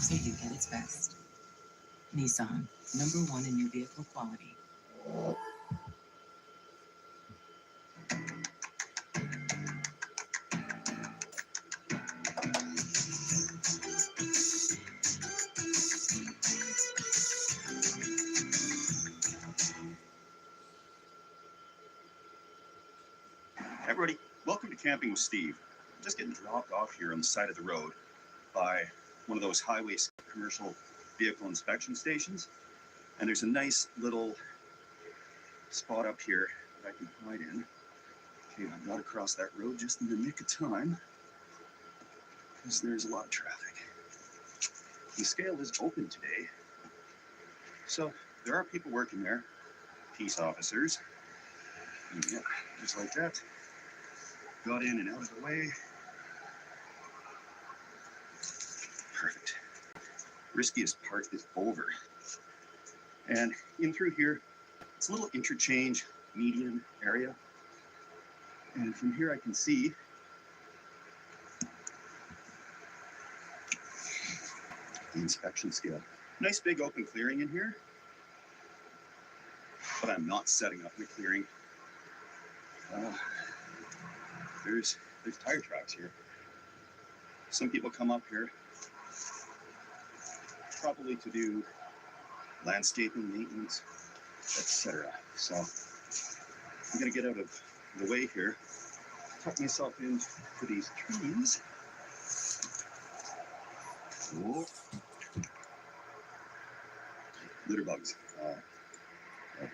So you get its best. Nissan, #1 in new vehicle quality. Hey everybody, welcome to Camping with Steve. I'm just getting dropped off here on the side of the road by one of those highway commercial vehicle inspection stations. And there's a nice little spot up here that I can hide in. Okay, I got across that road just in the nick of time because there's a lot of traffic. The scale is open today, so there are people working there, peace officers. And yeah, just like that. Got in and out of the way. Perfect. Riskiest part is over. And in through here, it's a little interchange median area. And from here I can see the inspection scale. Nice big open clearing in here, but I'm not setting up in a clearing. There's tire tracks here. Some people come up here probably to do landscaping, maintenance, etc. So I'm gonna get out of the way here, tuck myself into these trees. Whoa. Litter bugs.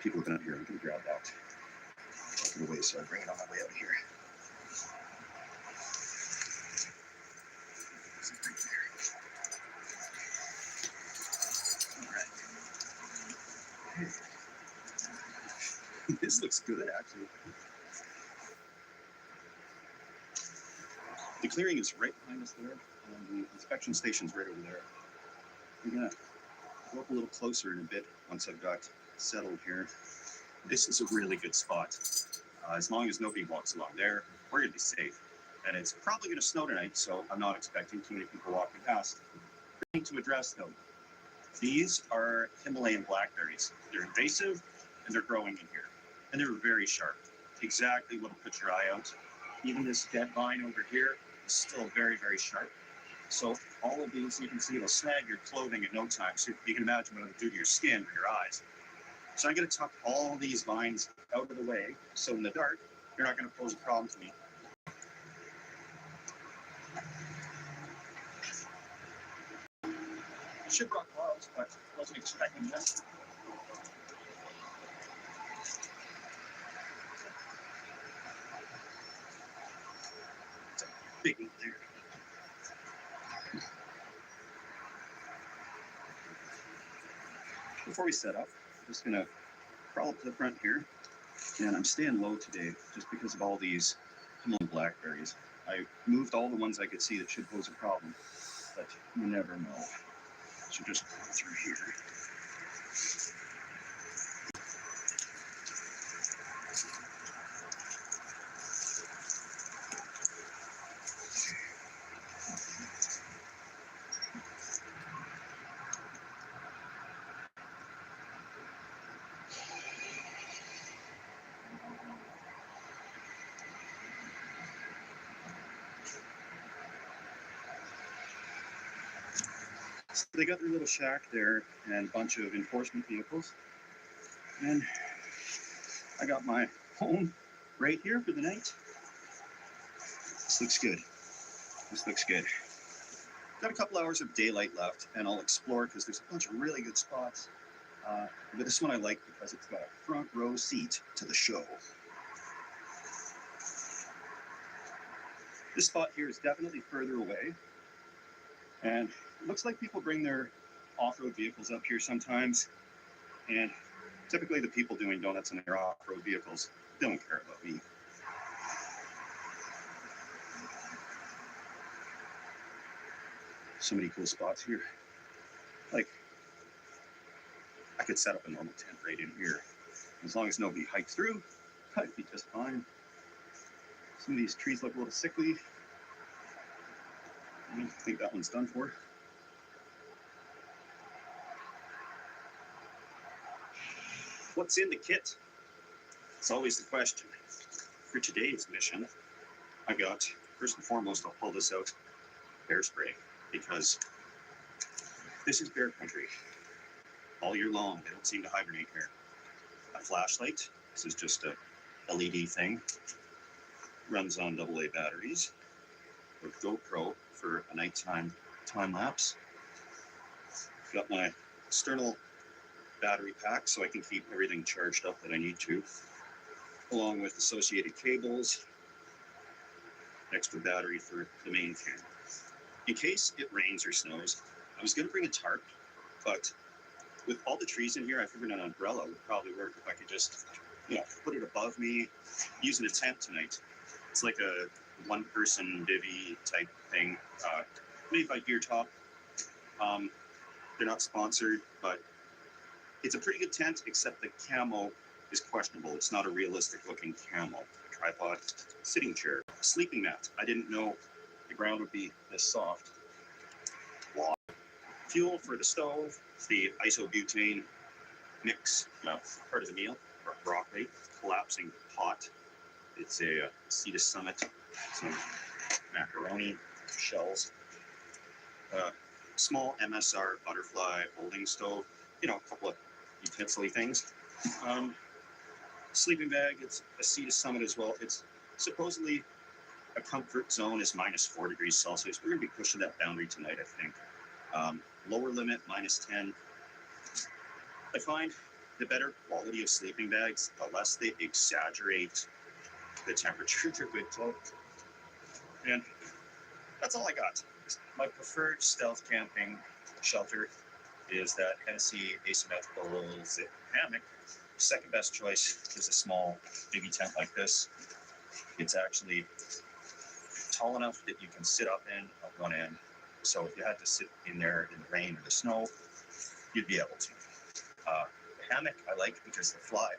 People have been up here. I'm gonna grab that out of the way, so I bring it on my way out of here. This looks good, actually. The clearing is right behind us there, and the inspection station's right over there. I'm gonna go up a little closer in a bit once I've got settled here. This is a really good spot. As long as nobody walks along there, we're gonna be safe. And it's probably gonna snow tonight, so I'm not expecting too many people walking past. I need to address though, these are Himalayan blackberries. They're invasive and they're growing in here. And they're very sharp. Exactly what'll put your eye out. Even this dead vine over here is still very, very sharp. So all of these, you can see it'll snag your clothing in no time. So you can imagine what it'll do to your skin or your eyes. So I'm gonna tuck all these vines out of the way. So in the dark, you're not gonna pose a problem to me. I should brought gloves, but wasn't expecting this. It's a big one there. Before we set up, I'm just gonna crawl up to the front here, and I'm staying low today just because of all these Himalayan blackberries. I moved all the ones I could see that should pose a problem, but you never know. So just go through here. So they got their little shack there and a bunch of enforcement vehicles. And I got my home right here for the night. This looks good. This looks good. Got a couple hours of daylight left and I'll explore because there's a bunch of really good spots. But this one I like because it's got a front row seat to the show. This spot here is definitely further away. And it looks like people bring their off-road vehicles up here sometimes. And typically the people doing donuts in their off-road vehicles don't care about me. So many cool spots here. Like, I could set up a normal tent right in here. As long as nobody hikes through, I'd be just fine. Some of these trees look a little sickly. I think that one's done for. What's in the kit? It's always the question. For today's mission, I got, first and foremost, I'll pull this out, bear spray, because this is bear country. All year long, they don't seem to hibernate here. A flashlight, this is just a LED thing, runs on AA batteries. A GoPro for a nighttime time lapse. Got my external battery pack so I can keep everything charged up that I need to, along with associated cables, extra battery for the main camera. In case it rains or snows, I was going to bring a tarp, but with all the trees in here, I figured an umbrella would probably work if I could just, put it above me, using a tent tonight. It's like a one-person bivvy type thing, made by Beer Top. They're not sponsored, but it's a pretty good tent, except the camo is questionable. It's not a realistic-looking camo. Tripod, sitting chair, sleeping mat. I didn't know the ground would be this soft. Water. Fuel for the stove, the isobutane mix, part of the meal, broccoli, collapsing pot. It's a Cedar Summit, some macaroni shells, small MSR butterfly folding stove, a couple of utensil things. Sleeping bag, it's a Cedar Summit as well. It's supposedly a comfort zone is -4 degrees Celsius. We're going to be pushing that boundary tonight, I think. Lower limit, -10. I find the better quality of sleeping bags, the less they exaggerate the temperature they're good to. And that's all I got. My preferred stealth camping shelter is that Hennessy asymmetrical zip hammock. Second best choice is a small bivvy tent like this. It's actually tall enough that you can sit up in at one end. So if you had to sit in there in the rain or the snow, you'd be able to. The hammock I like because the fly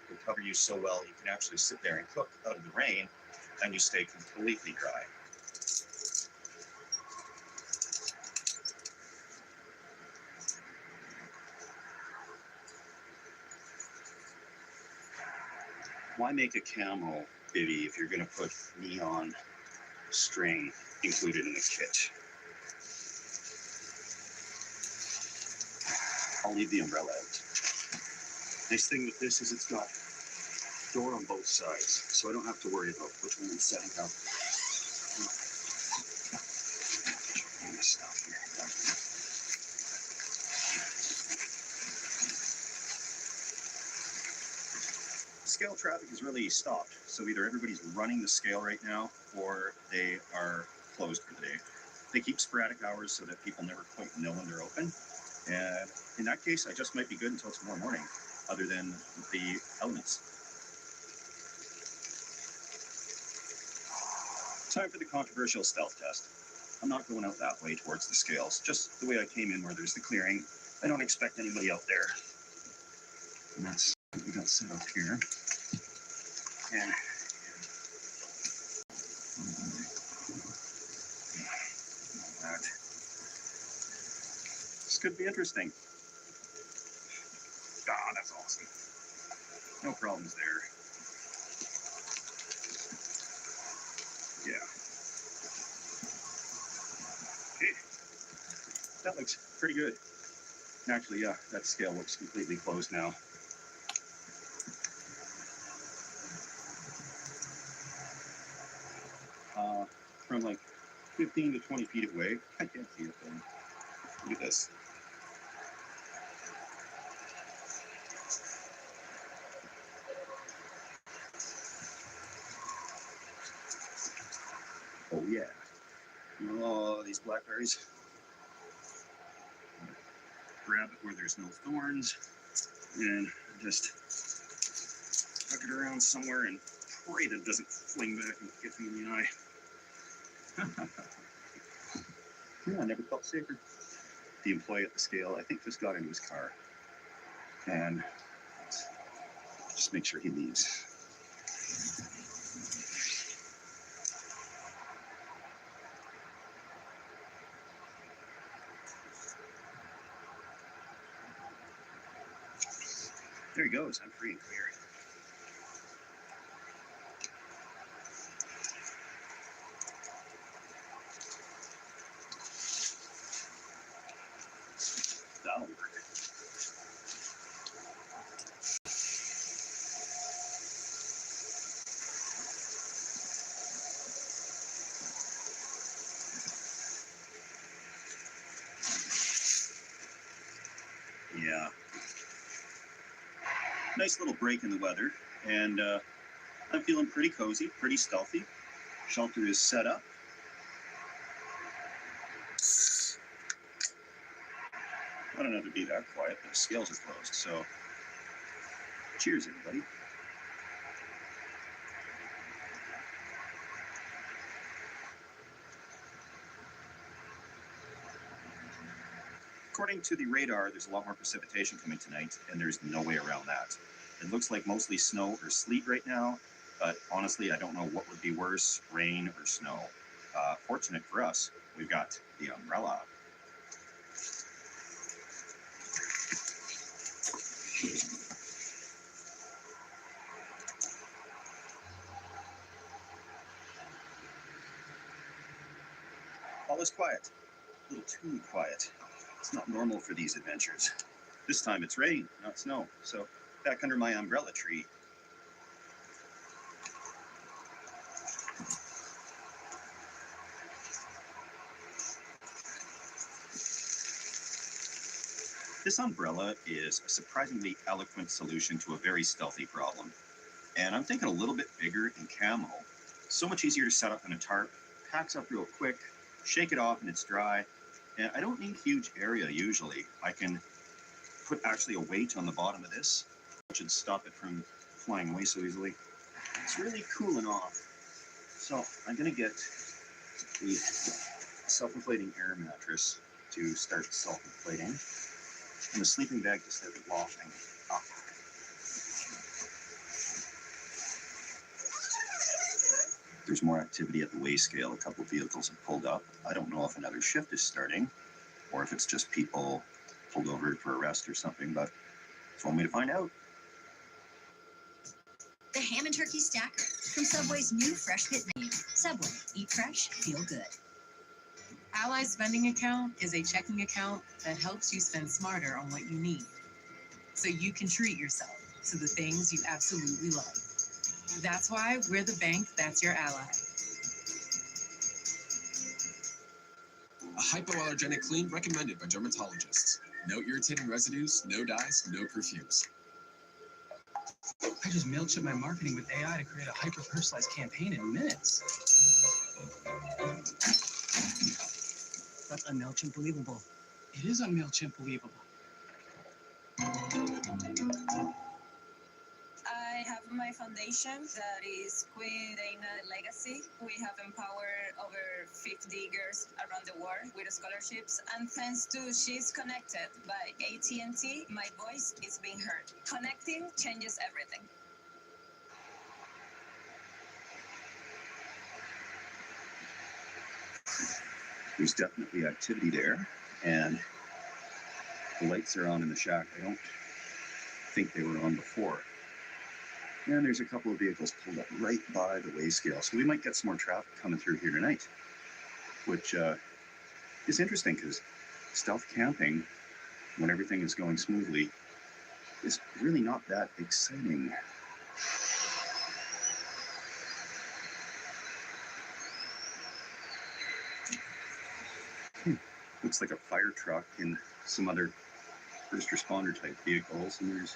will cover you so well you can actually sit there and cook out of the rain and you stay completely dry. Why make a camo bivvy if you're going to put neon string included in the kit? I'll leave the umbrella out. Nice thing with this is it's got door on both sides, so I don't have to worry about which one I'm setting up. Scale traffic is really stopped, so either everybody's running the scale right now or they are closed for the day. They keep sporadic hours so that people never quite know when they're open, and in that case I just might be good until tomorrow morning, other than the elements. Time for the controversial stealth test. I'm not going out that way towards the scales, just the way I came in where there's the clearing. I don't expect anybody out there. And that's what we got set up here. And that. This could be interesting. Ah, that's awesome. No problems there. Yeah. Okay. That looks pretty good. Actually, yeah, that scale looks completely closed now. From like 15 to 20 feet away, I can't see a thing. Look at this. Oh yeah. Oh, these blackberries. Grab it where there's no thorns and just tuck it around somewhere and pray that it doesn't fling back and get me in the eye. Yeah, I never felt safer. The employee at the scale, I think, just got into his car. And just make sure he leaves. There he goes. I'm free and clear. That'll work. Yeah. Nice little break in the weather, and I'm feeling pretty cozy, pretty stealthy. Shelter is set up. I don't know to be that quiet. The scales are closed, so cheers, everybody. According to the radar, there's a lot more precipitation coming tonight, and there's no way around that. It looks like mostly snow or sleet right now, but honestly, I don't know what would be worse, rain or snow. Fortunate for us, we've got the umbrella. All is quiet. A little too quiet. It's not normal for these adventures. This time it's rain, not snow. So back under my umbrella tree. This umbrella is a surprisingly eloquent solution to a very stealthy problem. And I'm thinking a little bit bigger in camo. So much easier to set up than a tarp. Packs up real quick, shake it off and it's dry. And I don't need huge area usually. I can put actually a weight on the bottom of this, which should stop it from flying away so easily. It's really cooling off. So I'm gonna get the self-inflating air mattress to start self-inflating, and the sleeping bag to start lofting up. There's more activity at the weigh scale. A couple of vehicles have pulled up. I don't know if another shift is starting, or if it's just people pulled over for a rest or something, but it's one way to find out. The ham and turkey stacker from Subway's new Fresh Pit menu. Subway, eat fresh, feel good. Ally Spending Account is a checking account that helps you spend smarter on what you need, so you can treat yourself to the things you absolutely love. That's why we're the bank that's your ally. A hypoallergenic clean recommended by dermatologists. No irritating residues, no dyes, no perfumes. I just MailChimp my marketing with AI to create a hyper-personalized campaign in minutes. That's un-MailChimp believable. It is un-MailChimp believable. I have my foundation that is Queen Dana Legacy. We have empowered over 50 girls around the world with scholarships, and thanks to She's Connected by AT&T, my voice is being heard. Connecting changes everything. There's definitely activity there, and the lights are on in the shack. I don't think they were on before. And there's a couple of vehicles pulled up right by the weigh scale, so we might get some more traffic coming through here tonight, which is interesting because stealth camping, when everything is going smoothly, is really not that exciting. Looks like a fire truck and some other first responder type vehicles, and there's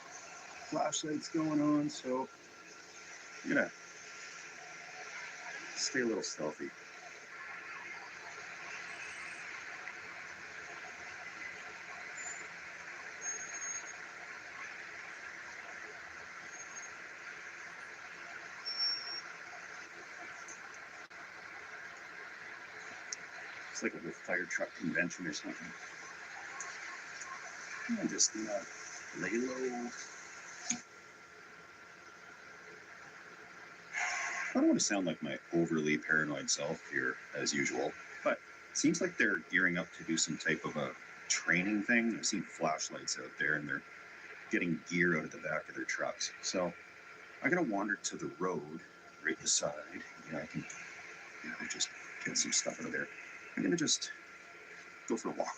flashlights going on, so I'm gonna stay a little stealthy. It's like a little fire truck convention or something. I'm just gonna lay low. I don't want to sound like my overly paranoid self here, as usual, but it seems like they're gearing up to do some type of a training thing. I've seen flashlights out there, and they're getting gear out of the back of their trucks. So I'm gonna wander to the road right beside. I can just get some stuff out of there. I'm gonna just go for a walk.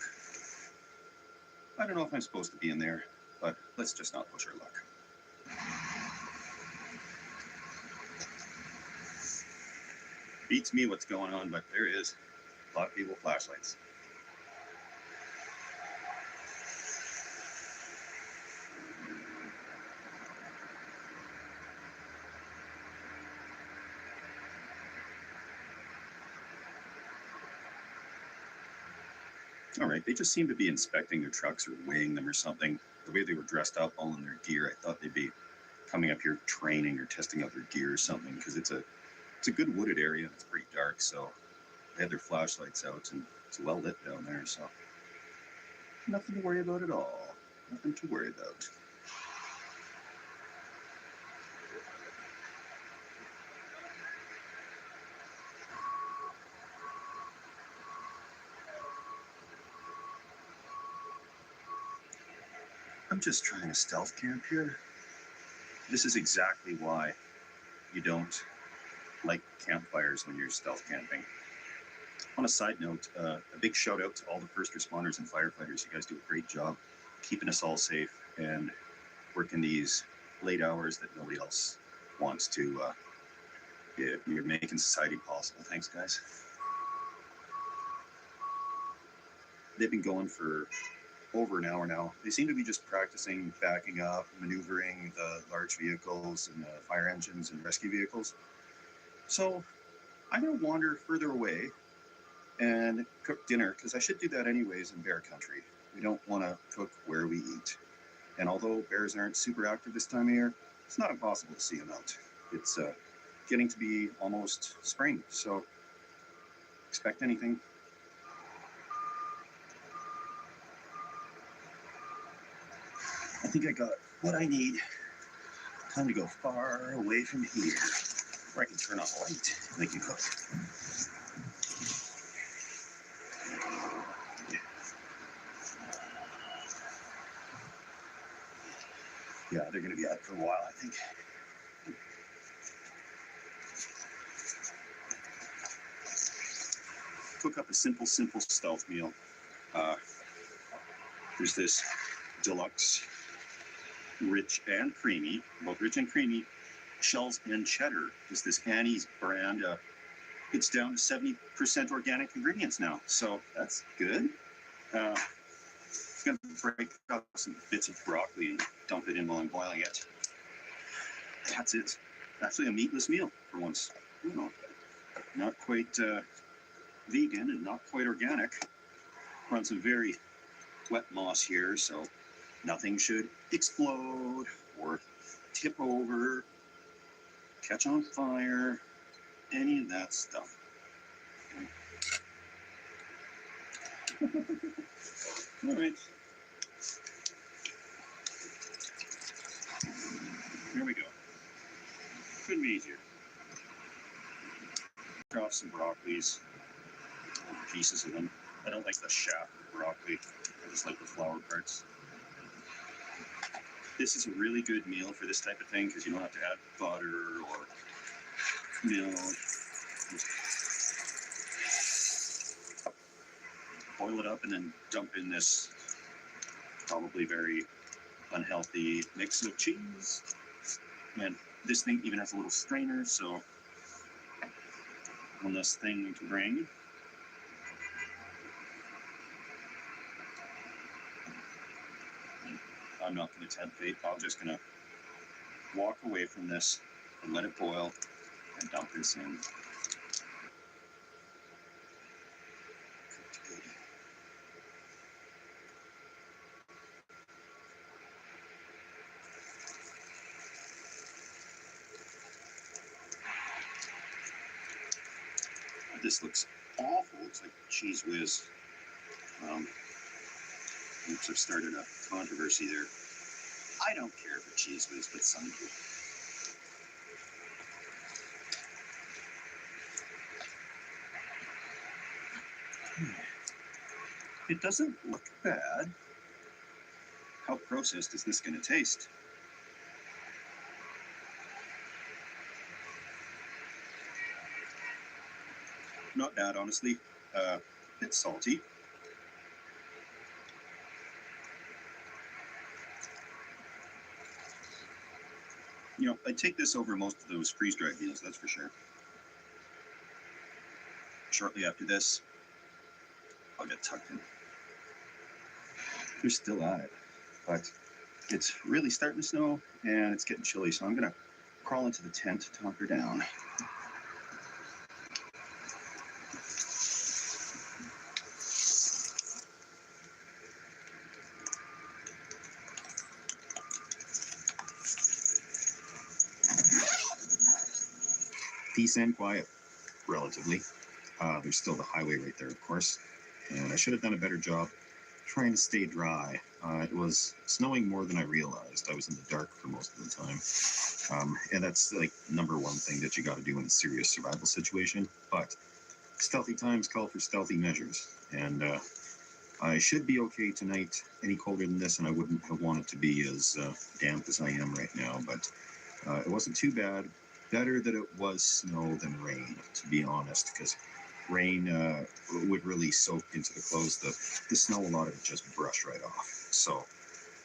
I don't know if I'm supposed to be in there, but let's just not push our luck. Beats me what's going on, but there is a lot of people with flashlights. All right, they just seem to be inspecting their trucks or weighing them or something. The way they were dressed up, all in their gear, I thought they'd be coming up here training or testing out their gear or something, because it's a good wooded area and it's pretty dark, so they had their flashlights out and it's well lit down there, so nothing to worry about at all. Nothing to worry about. I'm just trying to stealth camp here. This is exactly why you don't like campfires when you're stealth camping. On a side note, a big shout out to all the first responders and firefighters. You guys do a great job keeping us all safe and working these late hours that nobody else wants to. You're making society possible. Thanks, guys. They've been going for over an hour now. They seem to be just practicing backing up, maneuvering the large vehicles and the fire engines and rescue vehicles. So I'm going to wander further away and cook dinner, because I should do that anyways in bear country. We don't want to cook where we eat. And although bears aren't super active this time of year, it's not impossible to see them out. It's getting to be almost spring, so expect anything. I think I got what I need. Time to go far away from here, where I can turn on a light and they can cook. Yeah, they're going to be out for a while, I think. Cook up a simple stealth meal. There's this deluxe, rich and creamy, both rich and creamy, shells and cheddar. Is this Annie's brand. It's down to 70% organic ingredients now, so that's good. It's going to break up some bits of broccoli and dump it in while I'm boiling it. That's it. Actually, a meatless meal for once. You know, not quite vegan and not quite organic. We're on some very wet moss here, so nothing should explode or tip over, catch on fire, any of that stuff. All right. Here we go. Couldn't be easier. Cut off some broccolis, pieces of them. I don't like the shaft of the broccoli. I just like the flower parts. This is a really good meal for this type of thing, because you don't have to add butter or milk. Boil it up and then dump in this probably very unhealthy mix of cheese. And this thing even has a little strainer, so one less thing to bring. I'm not going to tempt fate. I'm just going to walk away from this and let it boil and dump this in. This looks awful. It's like cheese whiz. Oops, I've started a controversy there. I don't care for cheese whiz, but some do. It doesn't look bad. how processed is this going to taste? Not bad, honestly. A bit salty. You know, I'd take this over most of those freeze-dried meals, that's for sure. Shortly after this, I'll get tucked in. They're still at it, but it's really starting to snow and it's getting chilly, so I'm gonna crawl into the tent to hunker down. Peace and quiet, relatively. There's still the highway right there, of course, and I should have done a better job trying to stay dry. It was snowing more than I realized. I was in the dark for most of the time. And that's like number one thing that you got to do in a serious survival situation. But stealthy times call for stealthy measures. And I should be okay tonight. Any colder than this, and I wouldn't have wanted to be as damp as I am right now. But it wasn't too bad. Better that it was snow than rain, to be honest, because rain would really soak into the clothes. The snow, a lot of it just brushed right off. So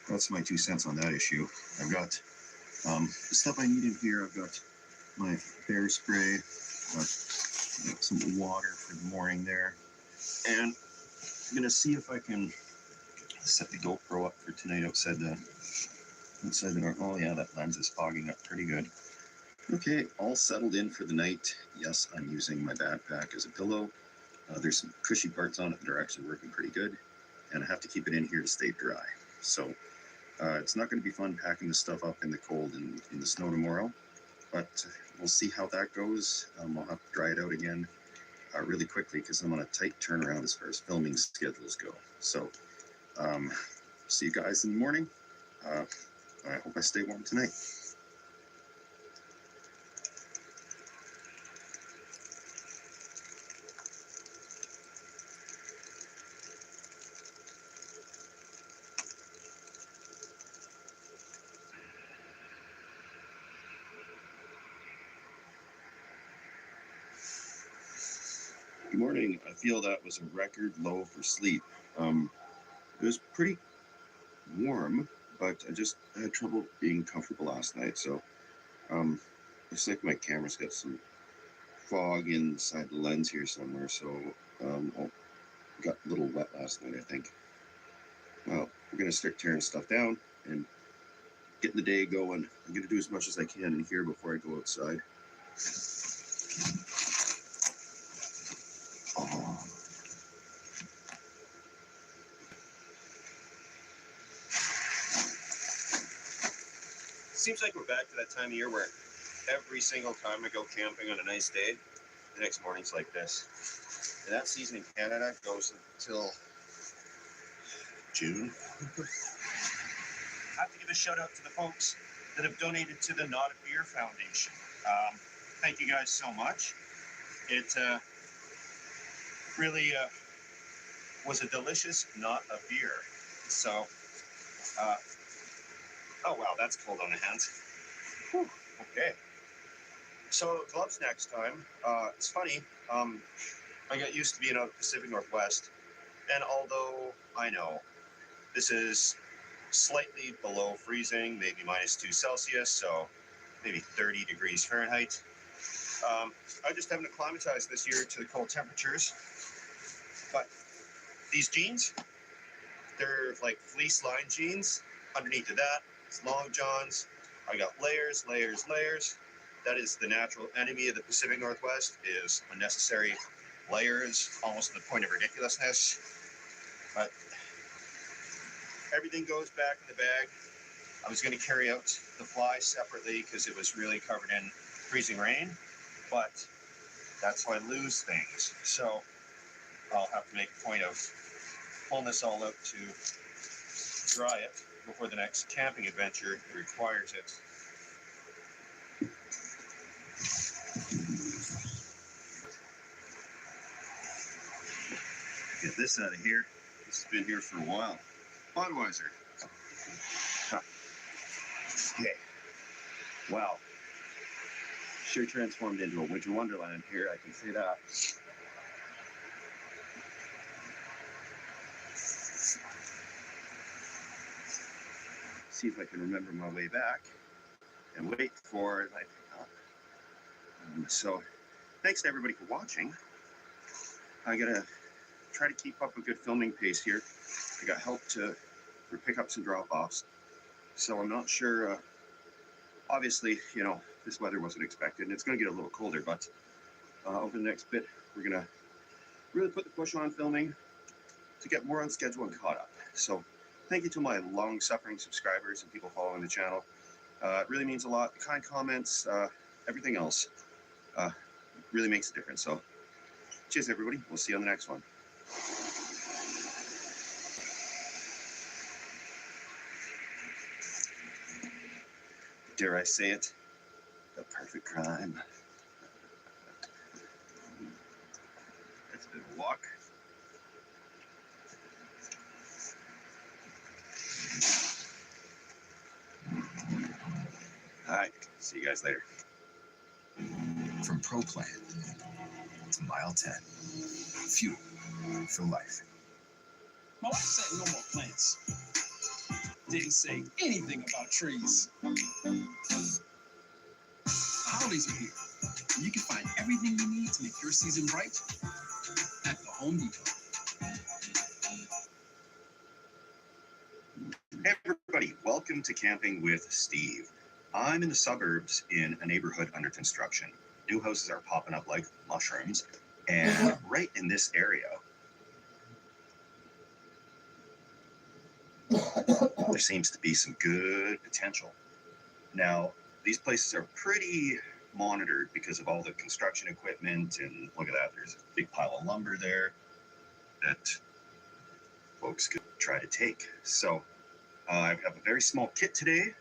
that's my 2 cents on that issue. I've got the stuff I need in here. I've got my bear spray, got some water for the morning there, and I'm gonna see if I can set the GoPro up for tonight outside the door. Oh yeah, that lens is fogging up pretty good. Okay, all settled in for the night. Yes, I'm using my backpack as a pillow. There's some cushy parts on it that are actually working pretty good, and I have to keep it in here to stay dry. So it's not going to be fun packing this stuff up in the cold and in the snow tomorrow, but we'll see how that goes. I'll have to dry it out again really quickly because I'm on a tight turnaround as far as filming schedules go. So see you guys in the morning. I hope I stay warm tonight. Good morning. I feel that was a record low for sleep. It was pretty warm, but I just had trouble being comfortable last night. So looks like my camera's got some fog inside the lens here somewhere. So I got a little wet last night, I think. Well, we're gonna start tearing stuff down and getting the day going. I'm gonna do as much as I can in here before I go outside. Oh. Seems like we're back to that time of year where every single time I go camping on a nice day, the next morning's like this. And that season in Canada goes until June. I have to give a shout out to the folks that have donated to the Not a Beer Foundation. Thank you guys so much. It really was a delicious not a beer. So, oh wow, that's cold on the hands. Whew, okay. So gloves next time. It's funny. I got used to being out of the Pacific Northwest, and although I know this is slightly below freezing, maybe -2 Celsius, so maybe 30 degrees Fahrenheit. I just haven't acclimatized this year to the cold temperatures. But these jeans, they're like fleece lined jeans. Underneath of that, it's long johns. I got layers, layers, layers. That is the natural enemy of the Pacific Northwest, is unnecessary layers, almost to the point of ridiculousness. But everything goes back in the bag. I was going to carry out the fly separately because it was really covered in freezing rain, but that's how I lose things. So I'll have to make a point of pulling this all out to dry it before the next camping adventure requires it. Get this out of here. This has been here for a while. Budweiser. Okay. Wow. Sure transformed into a winter wonderland here, I can say that. See if I can remember my way back and wait for my pickup. So thanks to everybody for watching. I gotta try to keep up a good filming pace here. I got help for pickups and drop-offs. So I'm not sure, obviously, you know, this weather wasn't expected and it's gonna get a little colder, but over the next bit, we're gonna really put the push on filming to get more on schedule and caught up. So thank you to my long-suffering subscribers and people following the channel. It really means a lot. The kind comments, everything else really makes a difference. So cheers, everybody. We'll see you on the next one. Dare I say it? The perfect crime. That's a bit of a walk. All right. See you guys later. From Pro Plan to Mile 10. Fuel for life. My wife said no more plants. Didn't say anything about trees. Holidays are here. And you can find everything you need to make your season bright at the Home Depot. Hey, everybody. Welcome to Camping with Steve. I'm in the suburbs in a neighborhood under construction. New houses are popping up like mushrooms. And right in this area, there seems to be some good potential. Now, these places are pretty monitored because of all the construction equipment, and look at that, there's a big pile of lumber there that folks could try to take. So I have a very small kit today,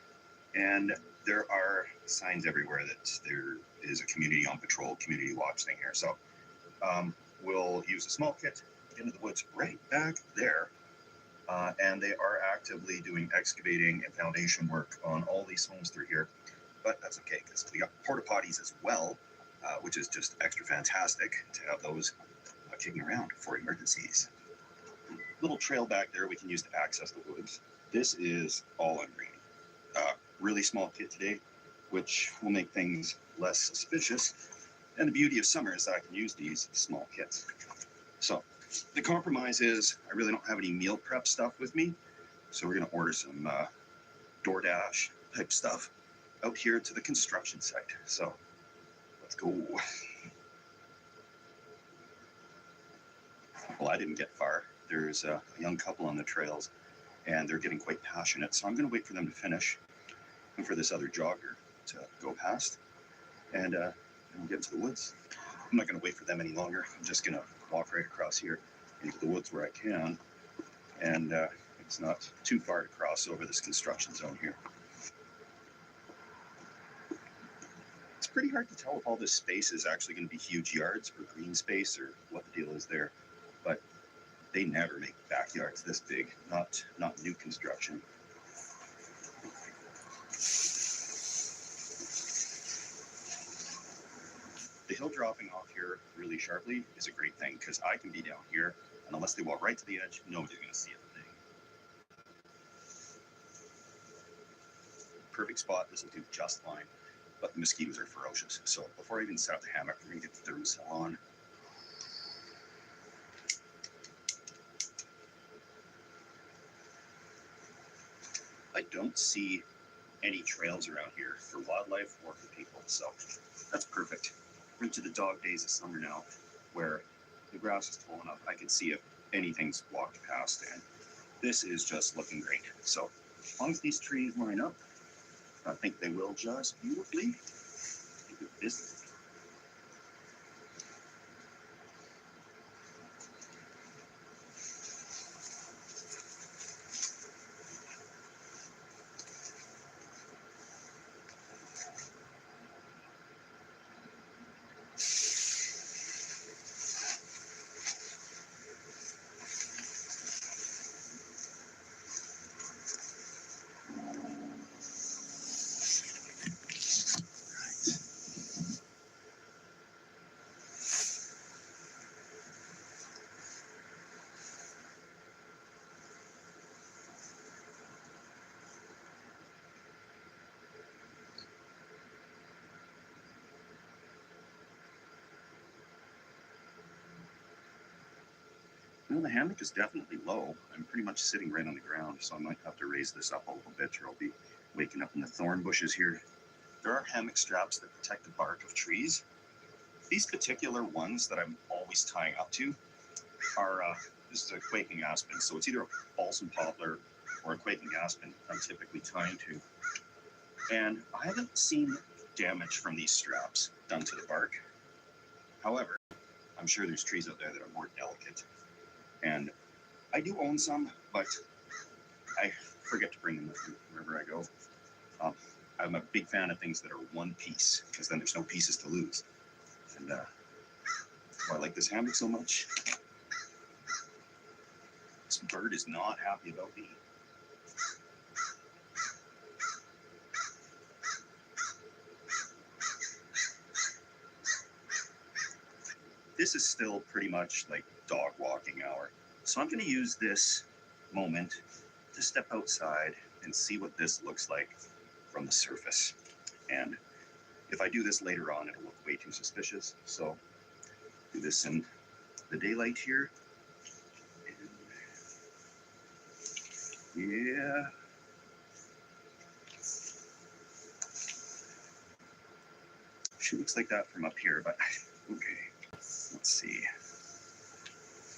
and there are signs everywhere that there is a community on patrol, community watch thing here. So we'll use a small kit, get into the woods right back there. And they are actively doing excavating and foundation work on all these homes through here. But that's okay, because we got porta potties as well, which is just extra fantastic to have those kicking around for emergencies. Little trail back there we can use to access the woods. This is all on green. Really small kit today, which will make things less suspicious. And the beauty of summer is that I can use these small kits. So the compromise is I really don't have any meal prep stuff with me. So we're going to order some DoorDash type stuff out here to the construction site. So let's go. Well, I didn't get far. There's a young couple on the trails and they're getting quite passionate. So I'm going to wait for them to finish and for this other jogger to go past and we'll get into the woods. I'm not going to wait for them any longer. I'm just going to walk right across here into the woods where I can. And it's not too far to cross over this construction zone here. It's pretty hard to tell if all this space is actually going to be huge yards for green space or what the deal is there. But they never make backyards this big, not new construction. The hill dropping off here really sharply is a great thing because I can be down here, and unless they walk right to the edge, nobody's going to see a thing. Perfect spot. This will do just fine. But the mosquitoes are ferocious. So before I even set up the hammock, we're going to get the thermostat on. I don't see any trails around here for wildlife or for people, so that's perfect. We're into the dog days of summer now, where the grass is tall enough I can see if anything's walked past, and this is just looking great. So as long as these trees line up, I think they will just beautifully. This Well, the hammock is definitely low. I'm pretty much sitting right on the ground, so I might have to raise this up a little bit or I'll be waking up in the thorn bushes here. There are hammock straps that protect the bark of trees. These particular ones that I'm always tying up to are, this is a quaking aspen, so it's either a balsam poplar or a quaking aspen I'm typically tying to. And I haven't seen damage from these straps done to the bark. However, I'm sure there's trees out there that are more delicate. And I do own some, but I forget to bring them with me wherever I go. I'm a big fan of things that are one piece, because then there's no pieces to lose. And I like this hammock so much. This bird is not happy about me. This is still pretty much like dog walking hour. So I'm going to use this moment to step outside and see what this looks like from the surface. And if I do this later on, it'll look way too suspicious. So do this in the daylight here. And yeah. She looks like that from up here, but okay. Let's see.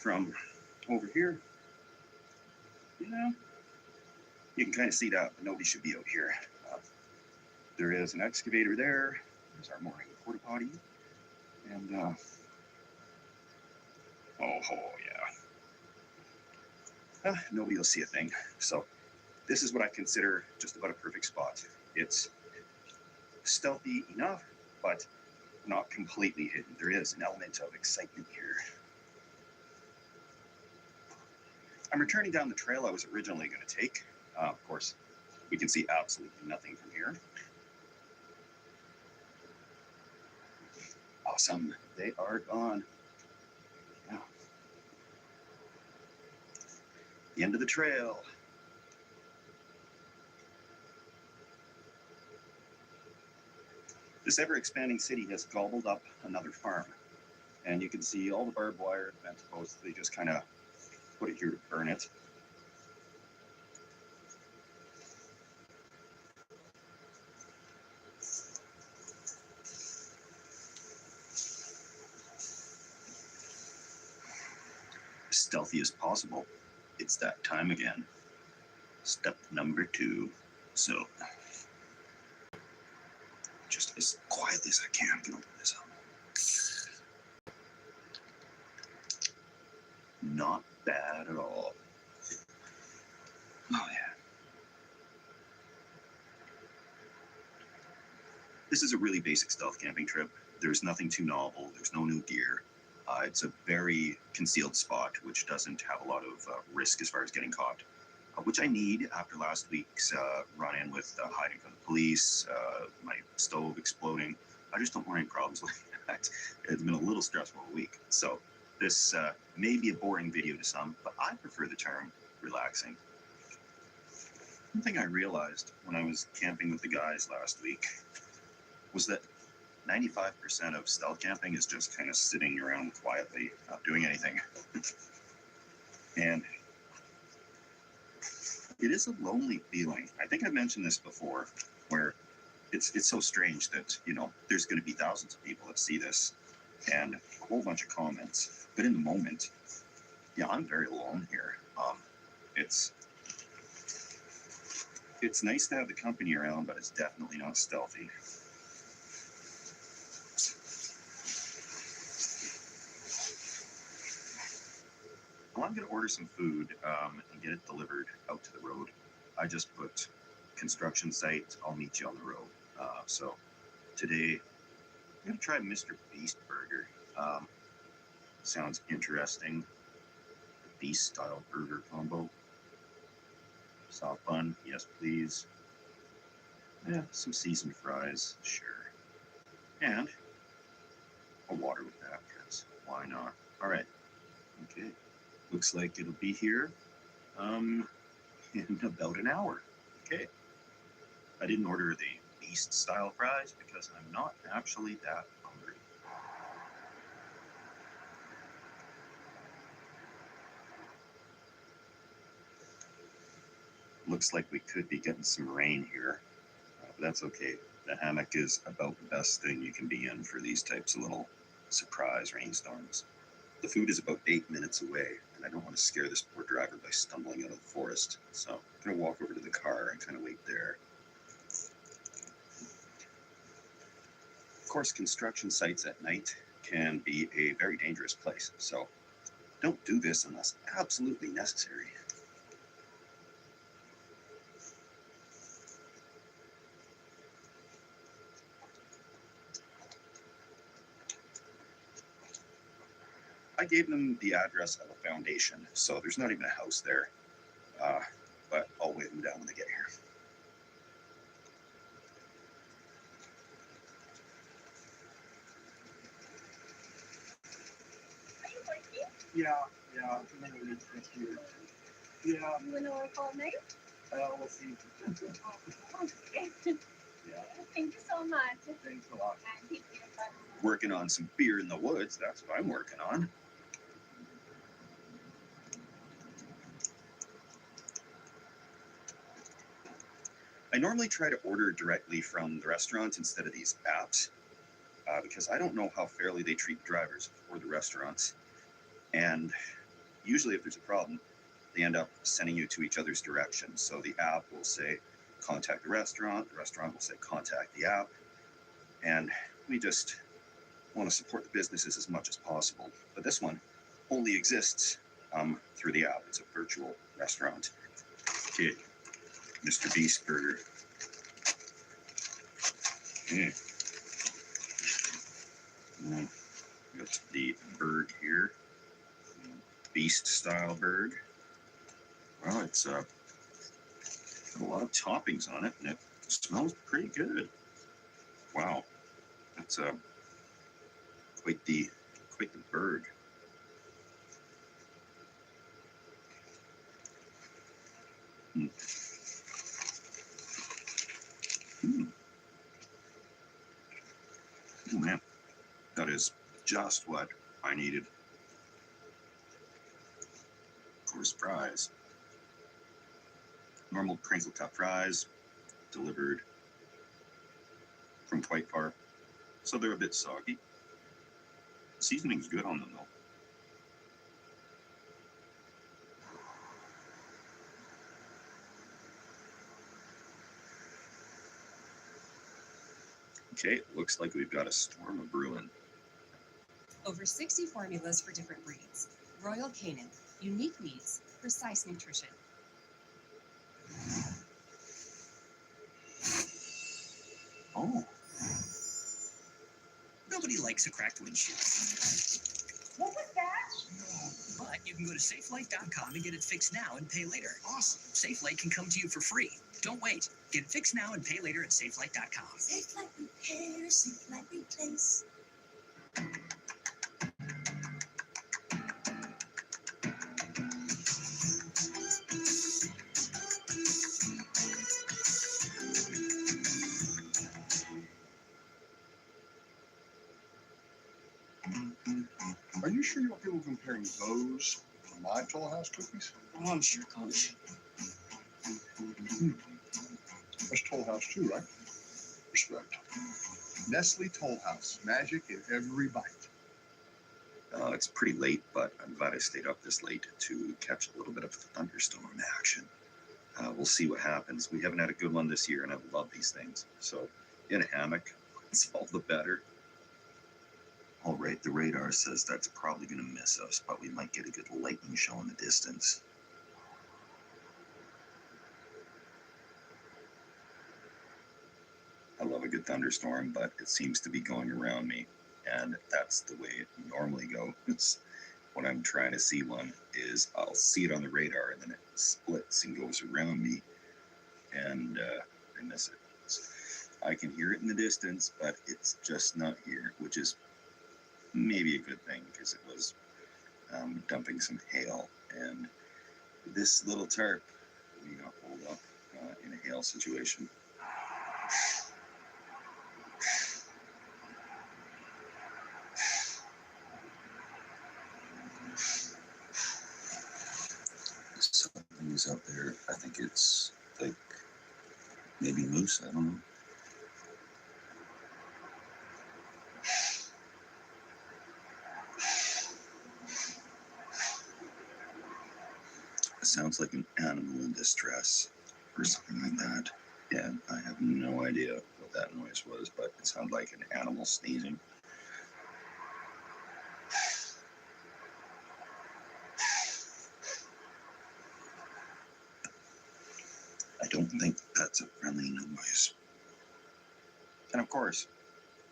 From over here, yeah, you can kind of see that, but nobody should be out here. There is an excavator there. There's our morning porta potty. And, oh yeah. Nobody will see a thing. So this is what I consider just about a perfect spot. It's stealthy enough, but not completely hidden. There is an element of excitement here. I'm returning down the trail I was originally going to take. Of course, we can see absolutely nothing from here. Awesome. They are gone. Yeah. The end of the trail. This ever-expanding city has gobbled up another farm. And you can see all the barbed wire fence posts. They just kind of put it here to burn it. Stealthy as possible. It's that time again. Step number 2. So, just as quietly as I can, I'm gonna open this up. Not bad at all. Oh yeah. This is a really basic stealth camping trip. There's nothing too novel. There's no new gear. It's a very concealed spot, which doesn't have a lot of risk as far as getting caught, which I need after last week's run-in with hiding from the police, my stove exploding. I just don't want any problems like that. It's been a little stressful week. So this may be a boring video to some, but I prefer the term relaxing. One thing I realized when I was camping with the guys last week was that 95% of stealth camping is just kind of sitting around quietly, not doing anything. And it is a lonely feeling. I think I've mentioned this before, where it's so strange that, you know, there's going to be thousands of people that see this and a whole bunch of comments. But in the moment, yeah, I'm very alone here. It's nice to have the company around, but it's definitely not stealthy. Well, I'm going to order some food and get it delivered out to the road. I just put construction site, I'll meet you on the road. So today, I'm going to try Mr. Beast Burger. Sounds interesting. The Beast style burger combo. Soft bun, yes please. Yeah, some seasoned fries, sure. And a water with that, because why not? All right. Okay. Looks like it'll be here in about an hour. Okay. I didn't order the Beast style fries because I'm not actually that hungry. Looks like we could be getting some rain here, but that's okay. The hammock is about the best thing you can be in for these types of little surprise rainstorms. The food is about 8 minutes away, and I don't want to scare this poor driver by stumbling out of the forest. So I'm going to walk over to the car and kind of wait there. Of course, construction sites at night can be a very dangerous place, so don't do this unless absolutely necessary. I gave them the address of a foundation, so there's not even a house there. But I'll wave them down when they get here. Yeah, and then we need to next year. Yeah. You wanna work all night? We'll see. Okay. Yeah, Thank you so much. thanks a lot. And thank you. Working on some beer in the woods, that's what I'm working on. I normally try to order directly from the restaurant instead of these apps because I don't know how fairly they treat drivers or the restaurants. And usually if there's a problem, they end up sending you to each other's directions. So the app will say, contact the restaurant will say, contact the app. And we just want to support the businesses as much as possible. But this one only exists through the app. It's a virtual restaurant. Okay, Mr. Beast Burger. Okay. Got the bird here. Beast style bird. Well, it's got a lot of toppings on it, and it smells pretty good. Wow, that's quite the bird. Mm. Mm. Oh man, that is just what I needed. Of course, fries. Normal crinkle cut fries, delivered from quite far, so they're a bit soggy. Seasoning's good on them though. Okay, it looks like we've got a storm of brewing. Over 60 formulas for different breeds. Royal Canin, unique needs, precise nutrition. Oh, Nobody likes a cracked windshield. What was that? But you can go to safelight.com and get it fixed now and pay later. Awesome. SafeLight can come to you for free. Don't wait. Get it fixed now and pay later at safelight.com. Safe like repair, safe like replace. Are you sure you want people comparing those to my Toll House cookies? Oh, I'm sure, Coach. That's Toll House too, right? Respect. Nestle Toll House, magic in every bite. it's pretty late, but I'm glad I stayed up this late to catch a little bit of thunderstorm action. We'll see what happens. We haven't had a good one this year, and I love these things. So in a hammock, it's all the better. All right, the radar says that's probably going to miss us, but we might get a good lightning show in the distance. I love a good thunderstorm, but it seems to be going around me, and that's the way it normally goes. When I'm trying to see one is I'll see it on the radar, and then it splits and goes around me, and I miss it. I can hear it in the distance, but it's just not here, which is maybe a good thing because it was dumping some hail, and this little tarp we got pulled up in a hail situation. Something's out there. I think it's Like maybe moose, I don't know. It sounds like an animal in distress or something like that. Yeah, I have no idea what that noise was, but it sounded like an animal sneezing. I don't think that's a friendly noise. And of course,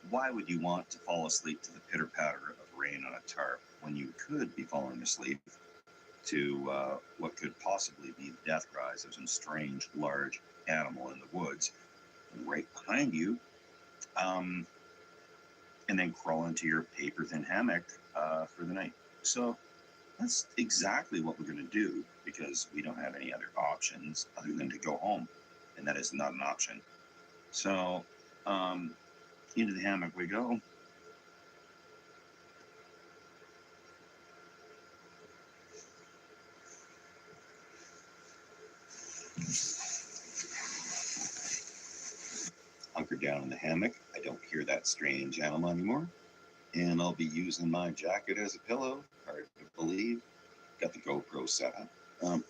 why would you want to fall asleep to the pitter patter of rain on a tarp when you could be falling asleep to what could possibly be the death cries of some strange, large animal in the woods right behind you, and then crawl into your paper thin hammock for the night? So that's exactly what we're going to do because we don't have any other options other than to go home, and that is not an option. So into the hammock we go. Hunker down in the hammock. I don't hear that strange animal anymore. And I'll be using my jacket as a pillow. Hard to believe. Got the GoPro set up.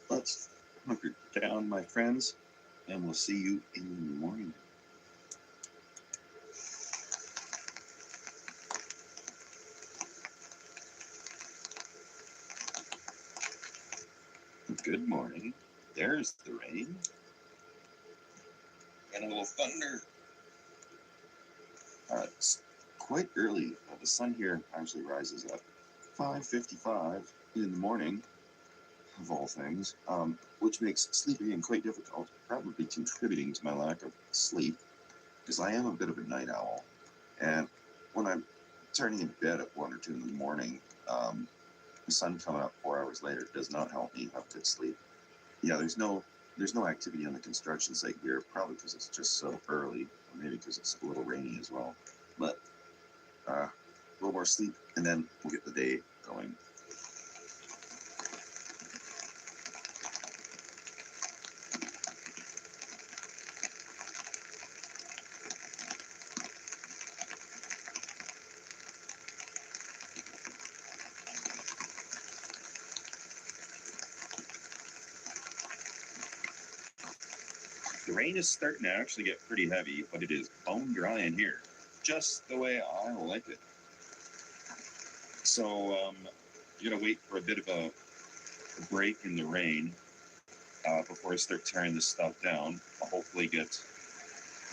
Let's hunker down, my friends, and we'll see you in the morning. Good morning. There's the rain. And a little thunder. It's quite early. The sun here actually rises at 5:55 in the morning, of all things, which makes sleeping in quite difficult, probably contributing to my lack of sleep, because I am a bit of a night owl. And when I'm turning in bed at 1 or 2 in the morning, the sun coming up 4 hours later does not help me have good sleep. Yeah, there's no activity on the construction site here, probably because it's just so early, or maybe because it's a little rainy as well. But a little more sleep, and then we'll get the day going. The rain is starting to actually get pretty heavy, but it is bone dry in here, just the way I like it. So you're gonna wait for a bit of a break in the rain before I start tearing this stuff down. I'll hopefully get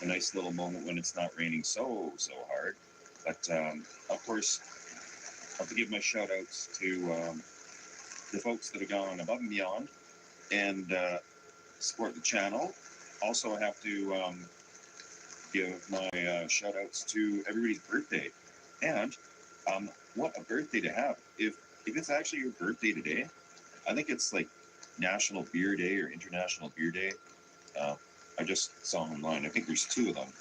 a nice little moment when it's not raining so hard. But of course, I have to give my shout outs to the folks that have gone above and beyond and support the channel. Also, I have to give my shout outs to everybody's birthday. And what a birthday to have. If it's actually your birthday today, I think it's like National Beer Day or International Beer Day. I just saw online. I think there's 2 of them.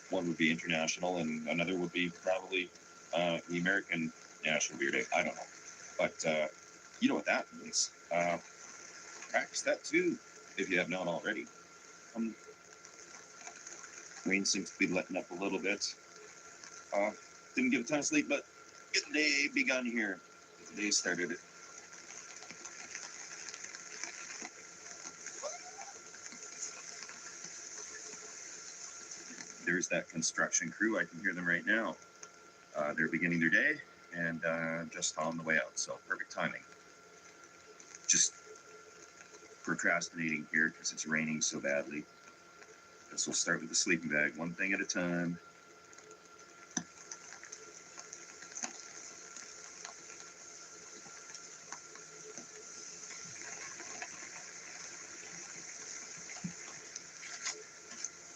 One would be international, and another would be probably the American National Beer Day. I don't know. But you know what that means. Practice that too, if you have not already. Rain seems to be letting up a little bit. Didn't get a ton of sleep, but get the day begun here. The day started. There's that construction crew. I can hear them right now. They're beginning their day and just on the way out. So perfect timing. Just procrastinating here because it's raining so badly. Guess we'll start with the sleeping bag, one thing at a time.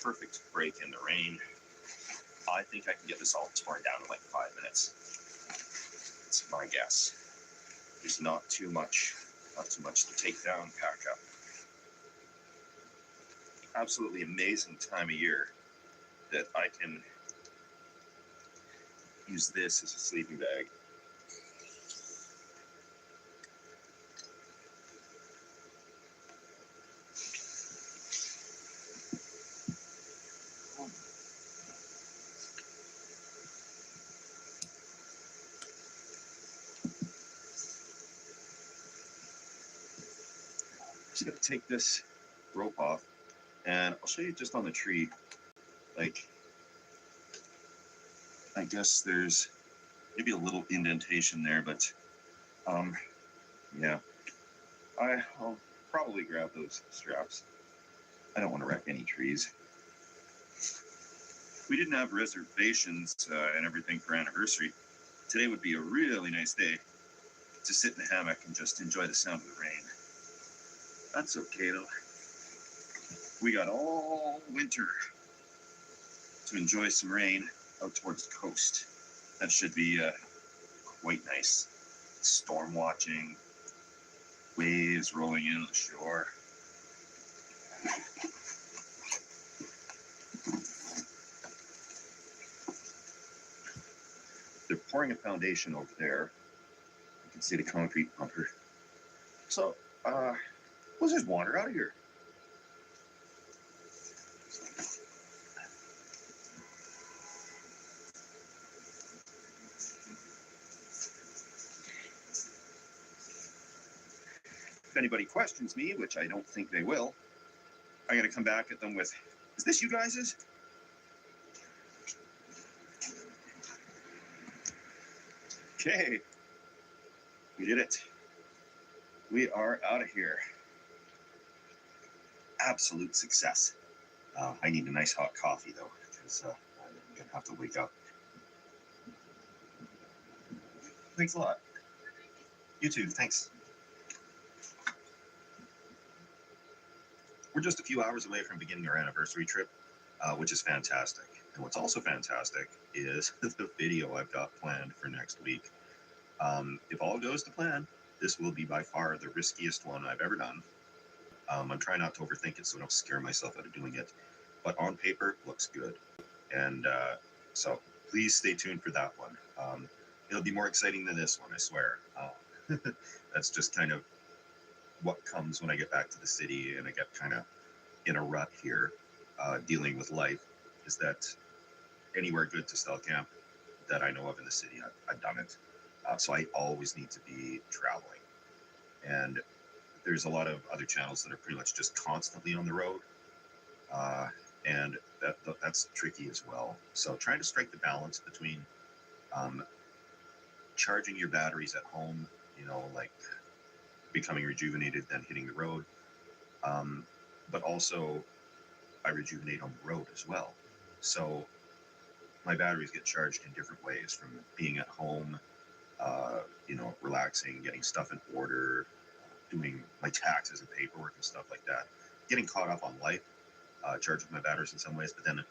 Perfect break in the rain. I think I can get this all torn down in like 5 minutes. It's my guess. There's not too much to take down, pack up. Absolutely amazing time of year that I can use this as a sleeping bag. just gonna take this rope off, and I'll show you just on the tree. Like, I guess there's maybe a little indentation there, but yeah, I'll probably grab those straps. I don't want to wreck any trees. If we didn't have reservations and everything for anniversary, today would be a really nice day to sit in the hammock and just enjoy the sound of the rain. That's okay though. We got all winter to enjoy some rain out towards the coast. That should be quite nice. Storm watching, waves rolling in on the shore. They're pouring a foundation over there. You can see the concrete bumper. So, we'll just wander out of here. If anybody questions me, which I don't think they will, I'm gonna come back at them with, is this you guys's? Okay, we did it. We are out of here. Absolute success. I need a nice hot coffee though, because I'm gonna have to wake up. Thanks a lot. You too, thanks. We're just a few hours away from beginning our anniversary trip, which is fantastic. And what's also fantastic is the video I've got planned for next week. If all goes to plan, this will be by far the riskiest one I've ever done. I'm trying not to overthink it so I don't scare myself out of doing it. But on paper, looks good. And so please stay tuned for that one. It'll be more exciting than this one, I swear. That's just kind of what comes when I get back to the city and I get kind of in a rut here, dealing with life, is that anywhere good to sell camp that I know of in the city, I've done it. So I always need to be traveling. And there's a lot of other channels that are pretty much just constantly on the road. And that's tricky as well. So trying to strike the balance between charging your batteries at home, you know, like becoming rejuvenated, then hitting the road. But also I rejuvenate on the road as well. So my batteries get charged in different ways, from being at home, you know, relaxing, getting stuff in order, doing my taxes and paperwork and stuff like that, getting caught up on life, charging my batteries in some ways, but then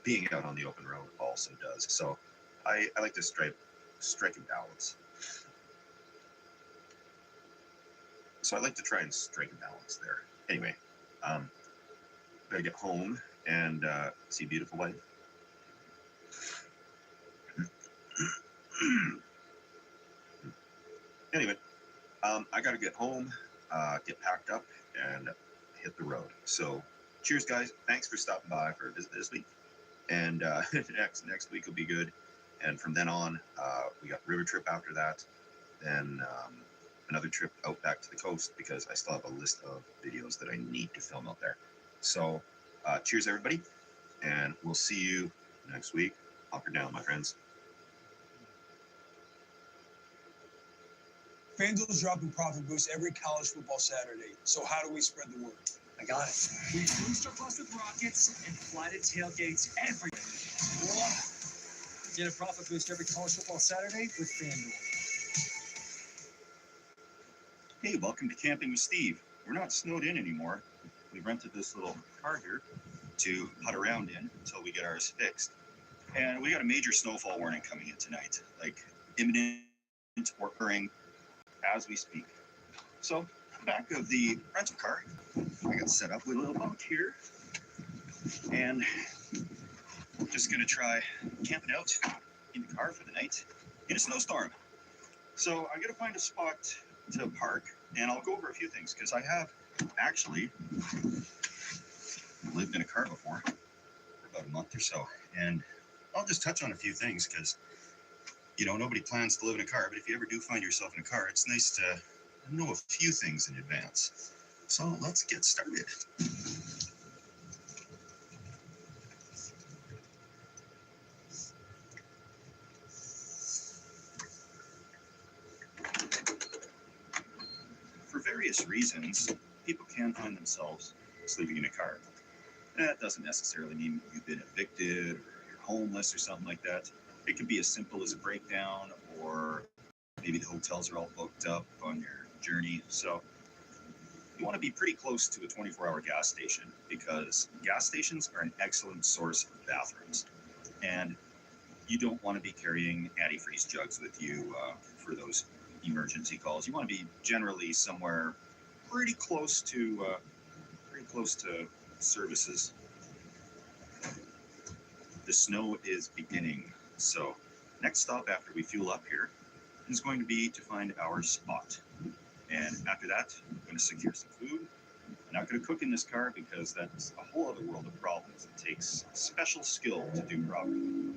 being out on the open road also does. So I like to strike a balance. So I like to try and strike a balance there. Anyway, gotta get home and see a beautiful wife. Anyway, I gotta get home, get packed up, and hit the road. So, cheers, guys! Thanks for stopping by for a visit this week. And next week will be good. And from then on, we got river trip after that. Then another trip out back to the coast, because I still have a list of videos that I need to film out there. So, cheers, everybody, and we'll see you next week. Up or down, my friends. FanDuel's dropping profit boosts every college football Saturday. So how do we spread the word? I got it. We boost our bus with rockets and fly to tailgates every day. Get a profit boost every college football Saturday with FanDuel. Hey, welcome to Camping with Steve. We're not snowed in anymore. We rented this little car here to putt around in until we get ours fixed. And we got a major snowfall warning coming in tonight, like imminent or occurring as we speak. So, back of the rental car, I got set up with a little bunk here, and I'm just gonna try camping out in the car for the night in a snowstorm. So I gotta find a spot to park, and I'll go over a few things, because I have actually lived in a car before for about a month or so, and I'll just touch on a few things, because you know, nobody plans to live in a car, but if you ever do find yourself in a car, it's nice to know a few things in advance. So let's get started. For various reasons, people can find themselves sleeping in a car. That doesn't necessarily mean you've been evicted or you're homeless or something like that. It can be as simple as a breakdown, or maybe the hotels are all booked up on your journey. So you want to be pretty close to a 24-hour gas station, because gas stations are an excellent source of bathrooms. And you don't want to be carrying antifreeze jugs with you for those emergency calls. You want to be generally somewhere pretty close to services. The snow is beginning, so next stop after we fuel up here is going to be to find our spot. And after that, I'm going to secure some food. I'm not going to cook in this car because that's a whole other world of problems. It takes special skill to do properly.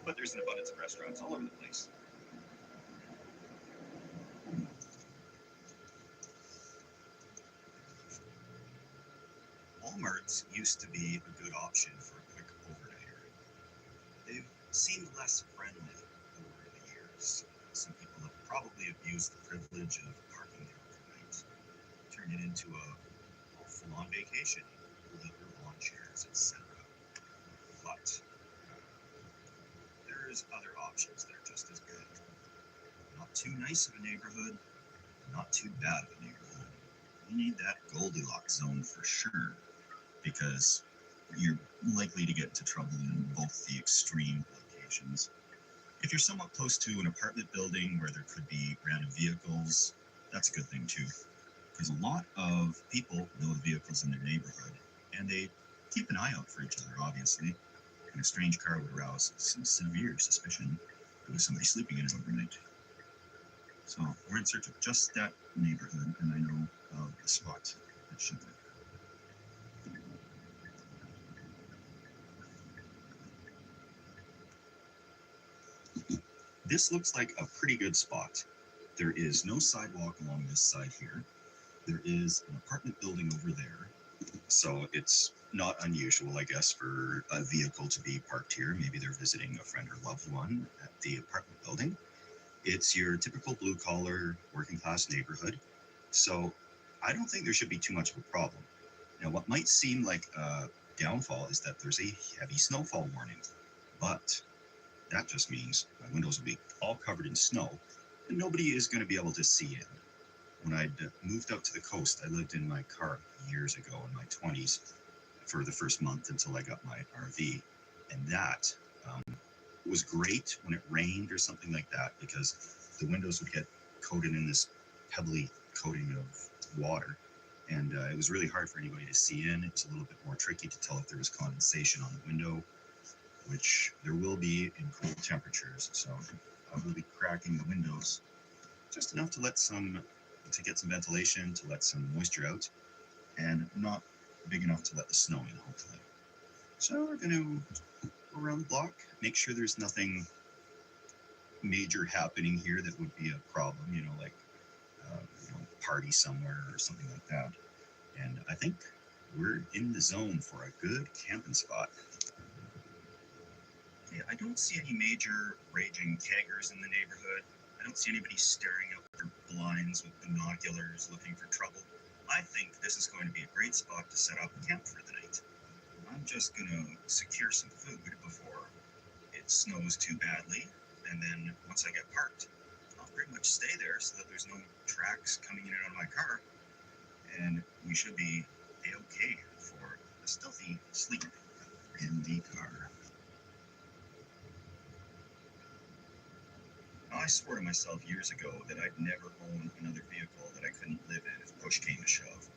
But there's an abundance of restaurants all over the place. Walmarts used to be a good option for a quick overnighter. They've seemed less friendly over the years. Some people have probably abused the privilege of parking there overnight, turned it into a full-on vacation, pulled out their lawn chairs, etc. But there's other options that are just as good. Not too nice of a neighborhood, not too bad of a neighborhood. You need that Goldilocks zone for sure, because you're likely to get into trouble in both the extreme locations. If you're somewhat close to an apartment building where there could be random vehicles, that's a good thing too, because a lot of people know the vehicles in their neighborhood, and they keep an eye out for each other, obviously. And a strange car would arouse some severe suspicion if there was somebody sleeping in it overnight. So we're in search of just that neighborhood, and I know of the spot that should be. This looks like a pretty good spot. There is no sidewalk along this side here. There is an apartment building over there. So it's not unusual, I guess, for a vehicle to be parked here. Maybe they're visiting a friend or loved one at the apartment building. It's your typical blue-collar, working-class neighborhood. So I don't think there should be too much of a problem. Now, what might seem like a downfall is that there's a heavy snowfall warning, but that just means my windows will be all covered in snow and nobody is going to be able to see in. When I'd moved out to the coast, I lived in my car years ago in my 20s for the first month until I got my RV. And that was great when it rained or something like that, because the windows would get coated in this pebbly coating of water. And it was really hard for anybody to see in. It was a little bit more tricky to tell if there was condensation on the window, which there will be in cold temperatures. So I will be cracking the windows just enough to get some ventilation, to let some moisture out, and not big enough to let the snow in, hopefully. So we're going to go around the block, make sure there's nothing major happening here that would be a problem, like party somewhere or something like that. And I think we're in the zone for a good camping spot. Yeah, I don't see any major raging keggers in the neighborhood. I don't see anybody staring out their blinds with binoculars looking for trouble. I think this is going to be a great spot to set up camp for the night. I'm just going to secure some food before it snows too badly, and then once I get parked, I'll pretty much stay there so that there's no tracks coming in and out of my car, and we should be a-okay for a stealthy sleep in the car. I swore to myself years ago that I'd never own another vehicle that I couldn't live in if push came to shove.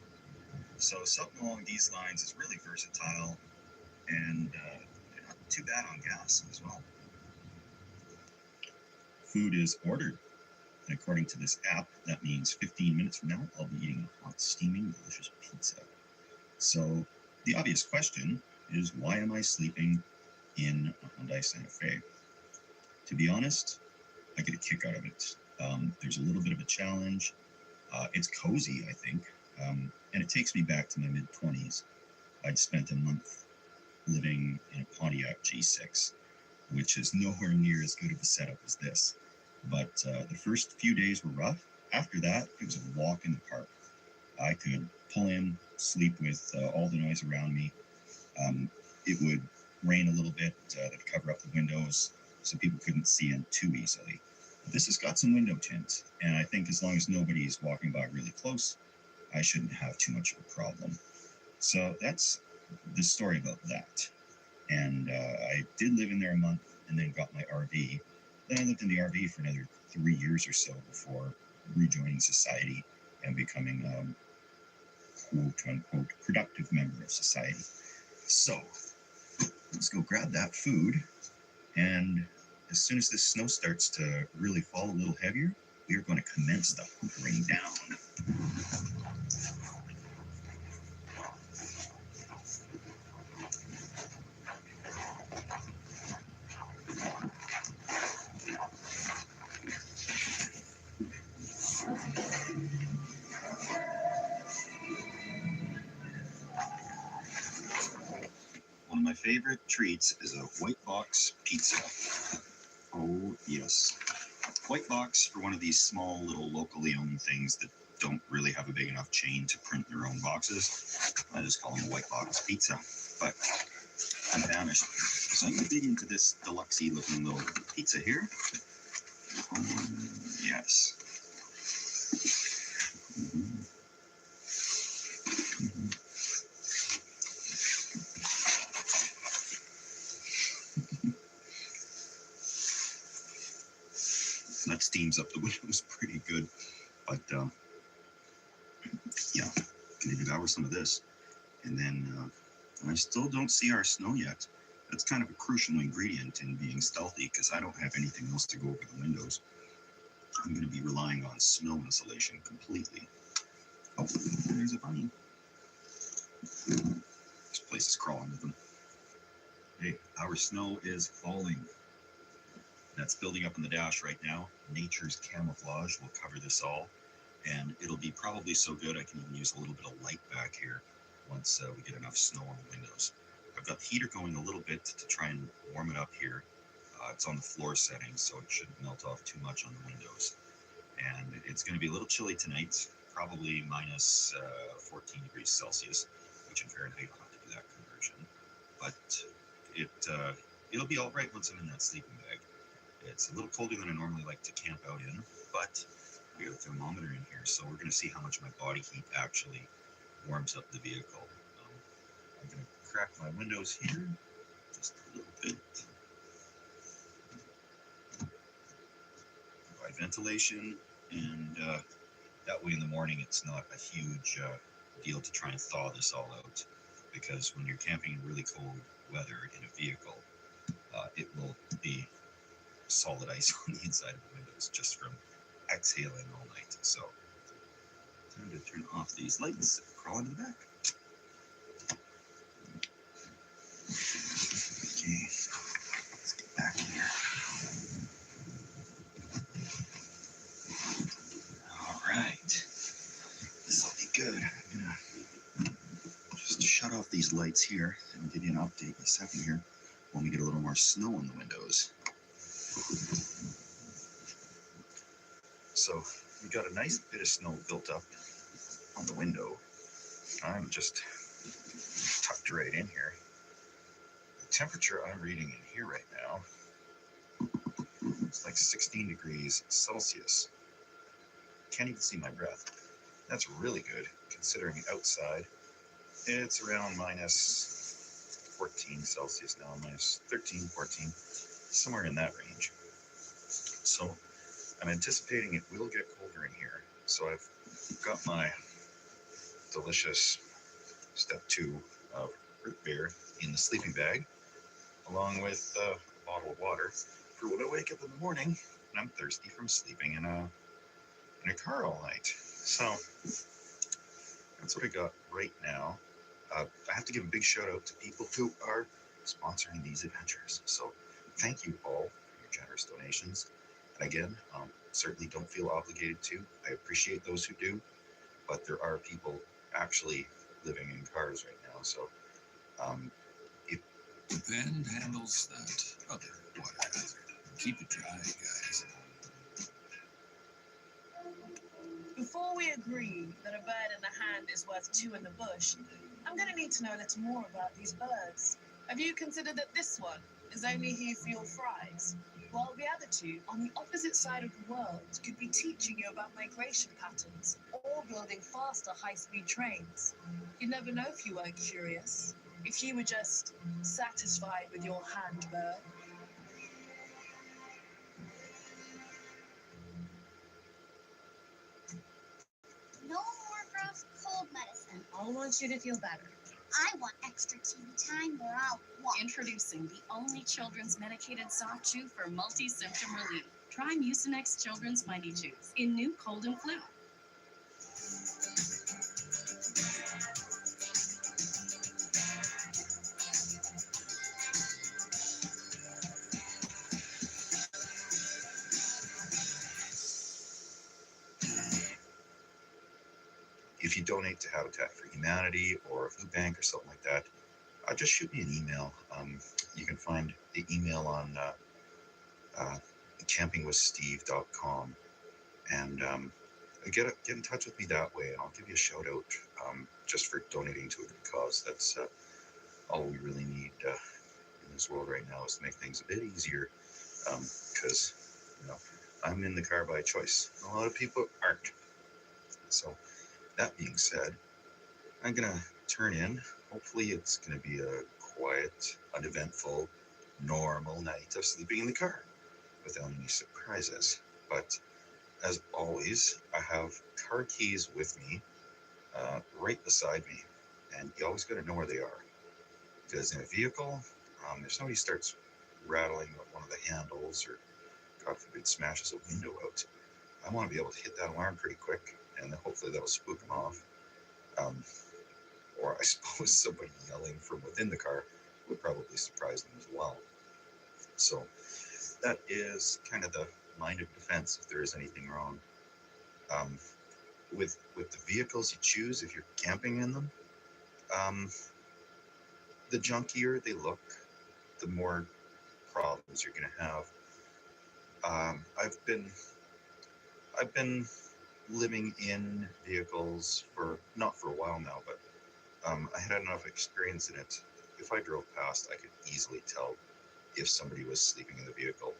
So something along these lines is really versatile, and they're not too bad on gas as well. Food is ordered, and according to this app, that means 15 minutes from now, I'll be eating a hot, steaming, delicious pizza. So the obvious question is, why am I sleeping in a Hyundai Santa Fe? To be honest, I get a kick out of it. There's a little bit of a challenge. It's cozy, I think. And it takes me back to my mid-20s. I'd spent a month living in a Pontiac G6, which is nowhere near as good of a setup as this. But the first few days were rough. After that, it was a walk in the park. I could pull in, sleep with all the noise around me. It would rain a little bit, that'd cover up the windows so people couldn't see in too easily. This has got some window tint, and I think as long as nobody's walking by really close, I shouldn't have too much of a problem. So that's the story about that. And I did live in there a month and then got my RV. Then I lived in the RV for another 3 years or so before rejoining society and becoming a quote-unquote productive member of society. So let's go grab that food, and as soon as this snow starts to really fall a little heavier, we are going to commence the hunkering down. One of my favorite treats is a white box pizza. Oh, yes. White box for one of these small little locally owned things that don't really have a big enough chain to print their own boxes. I just call them a white box pizza, but I'm famished. So I'm going to dig into this deluxe-y looking little pizza here. Yes. That steams up the windows pretty good, but yeah, gonna devour some of this, and then I still don't see our snow yet. That's kind of a crucial ingredient in being stealthy because I don't have anything else to go over the windows. I'm going to be relying on snow insulation completely. Oh, there's a bunny. This place is crawling with them. Hey, our snow is falling. That's building up in the dash right now. Nature's camouflage will cover this all, and it'll be probably so good I can even use a little bit of light back here once we get enough snow on the windows. I've got the heater going a little bit to try and warm it up here. It's on the floor setting, so it shouldn't melt off too much on the windows. And it's going to be a little chilly tonight, probably minus 14 degrees Celsius, which in Fahrenheit I'll have to do that conversion. But it'll be all right once I'm in that sleeping bag. It's a little colder than I normally like to camp out in, but we got a thermometer in here, so we're going to see how much my body heat actually warms up the vehicle. I'm going to crack my windows here just a little bit. Provide ventilation, and that way in the morning it's not a huge deal to try and thaw this all out, because when you're camping in really cold weather in a vehicle, it will be solid ice on the inside of the windows just from exhaling all night. So time to turn off these lights, crawl into the back. Okay, let's get back in here. All right, this will be good. I'm gonna just shut off these lights here and I'll give you an update in a second here when we get a little more snow on the windows. So we got a nice bit of snow built up on the window. I'm just tucked right in here. The temperature I'm reading in here right now, it's like 16 degrees Celsius. Can't even see my breath. That's really good considering outside it's around minus 14 Celsius now, minus 13, 14, somewhere in that range. So I'm anticipating it will get colder in here. So I've got my delicious step 2 of root beer in the sleeping bag, along with a bottle of water for when I wake up in the morning and I'm thirsty from sleeping in a car all night. So that's what I got right now. I have to give a big shout out to people who are sponsoring these adventures. So thank you all for your generous donations. And again, certainly don't feel obligated to. I appreciate those who do. but there are people actually living in cars right now. So if The band handles that other water hazard. Keep it dry, guys. Before we agree that a bird in the hand is worth two in the bush, I'm going to need to know a little more about these birds. Have you considered that this one is only here for your fries, while the other two, on the opposite side of the world, could be teaching you about migration patterns or building faster high-speed trains? You'd never know if you weren't curious, if you were just satisfied with your hand bird. No more gross cold medicine. I want you to feel better. I want extra TV time where I'll walk. Introducing the only children's medicated soft chew for multi-symptom relief. Try Mucinex Children's Mighty Chews in new cold and flu. if you donate to Habitat for Humanity or a food bank or something like that, just shoot me an email. You can find the email on campingwithsteve.com, and get in touch with me that way, and I'll give you a shout out just for donating to a good cause. That's all we really need in this world right now, is to make things a bit easier, because I'm in the car by choice. A lot of people aren't. So that being said, I'm gonna turn in. Hopefully it's gonna be a quiet, uneventful, normal night of sleeping in the car without any surprises. But as always, I have car keys with me, right beside me, and you always gotta know where they are. Because in a vehicle, if somebody starts rattling one of the handles, or God forbid smashes a window out, I want to be able to hit that alarm pretty quick, and hopefully that'll spook them off. Or I suppose somebody yelling from within the car would probably surprise them as well. So that is kind of the line of defense if there is anything wrong. With the vehicles you choose, if you're camping in them, the junkier they look, the more problems you're going to have. I've been living in vehicles not for a while now, but I had enough experience in it. If I drove past, I could easily tell if somebody was sleeping in the vehicle.